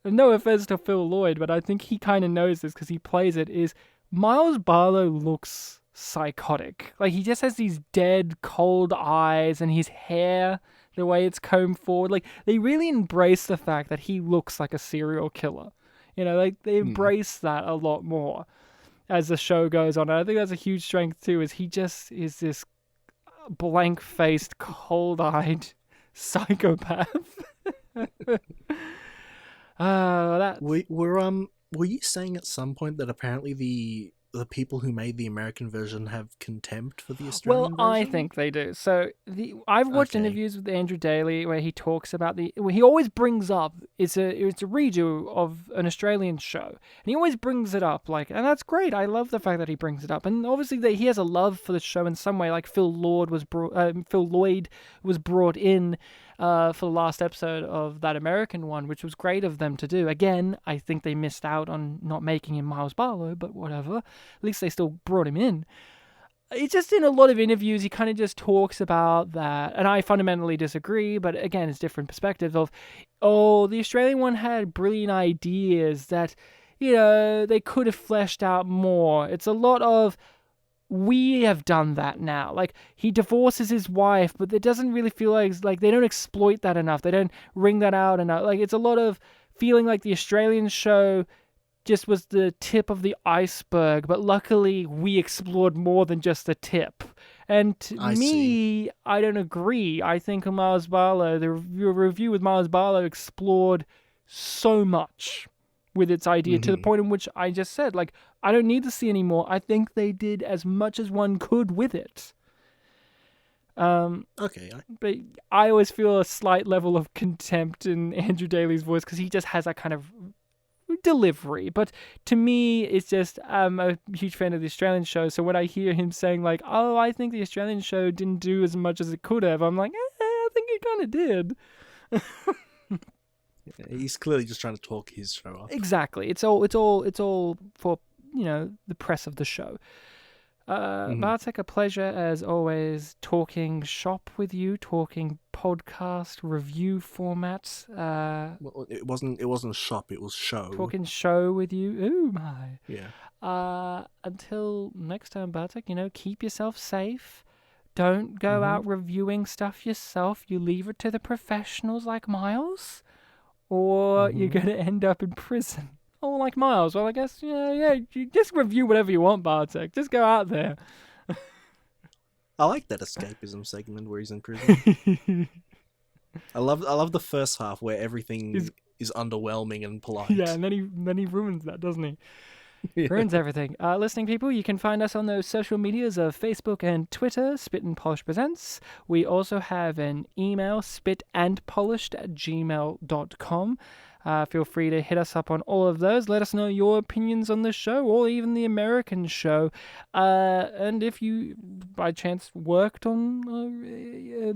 no offense to Phil Lloyd, but I think he kind of knows this because he plays it, is Myles Barlow looks psychotic. Like, he just has these dead, cold eyes, and his hair, the way it's combed forward, like, they really embrace the fact that he looks like a serial killer. Like, they embrace that a lot more as the show goes on. And I think that's a huge strength too, is he just is this blank-faced, cold-eyed psychopath. Were you saying at some point that apparently the people who made the American version have contempt for the Australian version? Well, I think they do. So I've watched interviews with Andrew Daly where he talks about he always brings up it's a redo of an Australian show, and he always brings it up, and that's great. I love the fact that he brings it up, and obviously he has a love for the show in some way. Like Phil Lloyd was brought in for the last episode of that American one, which was great of them to do. Again, I think they missed out on not making him Myles Barlow, but whatever. At least they still brought him in. It's just in a lot of interviews, he kind of just talks about that, and I fundamentally disagree, but again, it's different perspectives of, the Australian one had brilliant ideas that, they could have fleshed out more. It's a lot of, we have done that now. Like, he divorces his wife, but it doesn't really feel like they don't exploit that enough. They don't wring that out enough. Like, it's a lot of feeling like the Australian show just was the tip of the iceberg, but luckily we explored more than just the tip. And I don't agree. I think Myles Barlow, the review with Myles Barlow explored so much with its idea to the point in which I just said, I don't need to see any more. I think they did as much as one could with it. Okay. But I always feel a slight level of contempt in Andrew Daly's voice because he just has that kind of delivery. But to me, it's just, I'm a huge fan of the Australian show, so when I hear him saying I think the Australian show didn't do as much as it could have, I'm like, I think it kind of did. He's clearly just trying to talk his show up. Exactly. It's all for, the press of the show. Bartek, a pleasure as always talking shop with you, talking podcast review formats. Well, it wasn't shop, it was show. Talking show with you. Ooh my. Yeah. Until next time, Bartek, keep yourself safe. Don't go out reviewing stuff yourself. You leave it to the professionals like Myles, or you're going to end up in prison. Oh, like Myles. Well, I guess, you just review whatever you want, Bartek. Just go out there. I like that escapism segment where he's in prison. I love the first half where everything is underwhelming and polite. Yeah, and then he ruins that, doesn't he? Ruins everything. Listening people, you can find us on those social medias of Facebook and Twitter, Spit and Polish Presents. We also have an email, spitandpolished@gmail.com. Feel free to hit us up on all of those. Let us know your opinions on the show or even the American show. And if you, by chance, worked on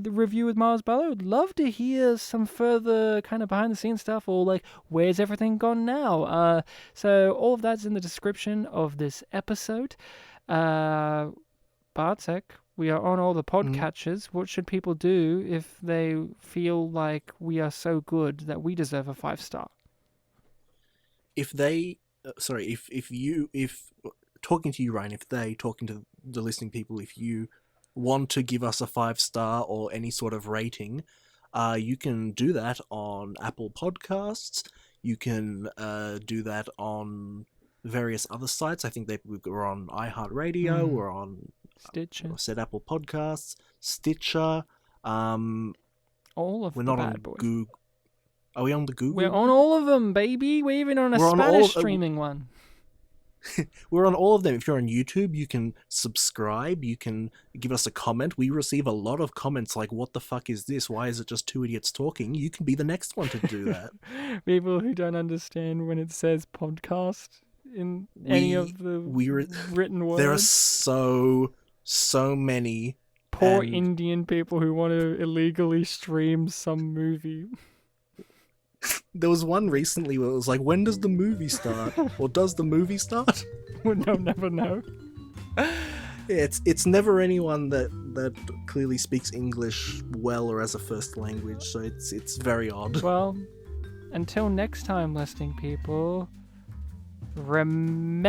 the review with Myles Barlow, I'd love to hear some further kind of behind-the-scenes stuff or, like, where's everything gone now? So all of that's in the description of this episode. Bartek, we are on all the podcatchers. What should people do if they feel like we are so good that we deserve a 5-star? If they, if talking to you, Ryan, if they, talking to the listening people, if you want to give us a 5-star or any sort of rating, you can do that on Apple Podcasts. You can do that on various other sites. I think we're on iHeartRadio. We're on Stitcher. Said Apple Podcasts, Stitcher. All of we're the not bad on boys. Google. Are we on the Google? We're on all of them, baby. We're even on a We're on Spanish all- streaming one. We're on all of them. If you're on YouTube, you can subscribe. You can give us a comment. We receive a lot of comments like, what the fuck is this? Why is it just two idiots talking? You can be the next one to do that. People who don't understand when it says podcast in any of the written words. There are so many. Poor and Indian people who want to illegally stream some movie. There was one recently where it was like, when does the movie start? Or does the movie start? We'll never know. Yeah, it's never anyone that clearly speaks English well or as a first language, so it's very odd. Well, until next time, listening people, remember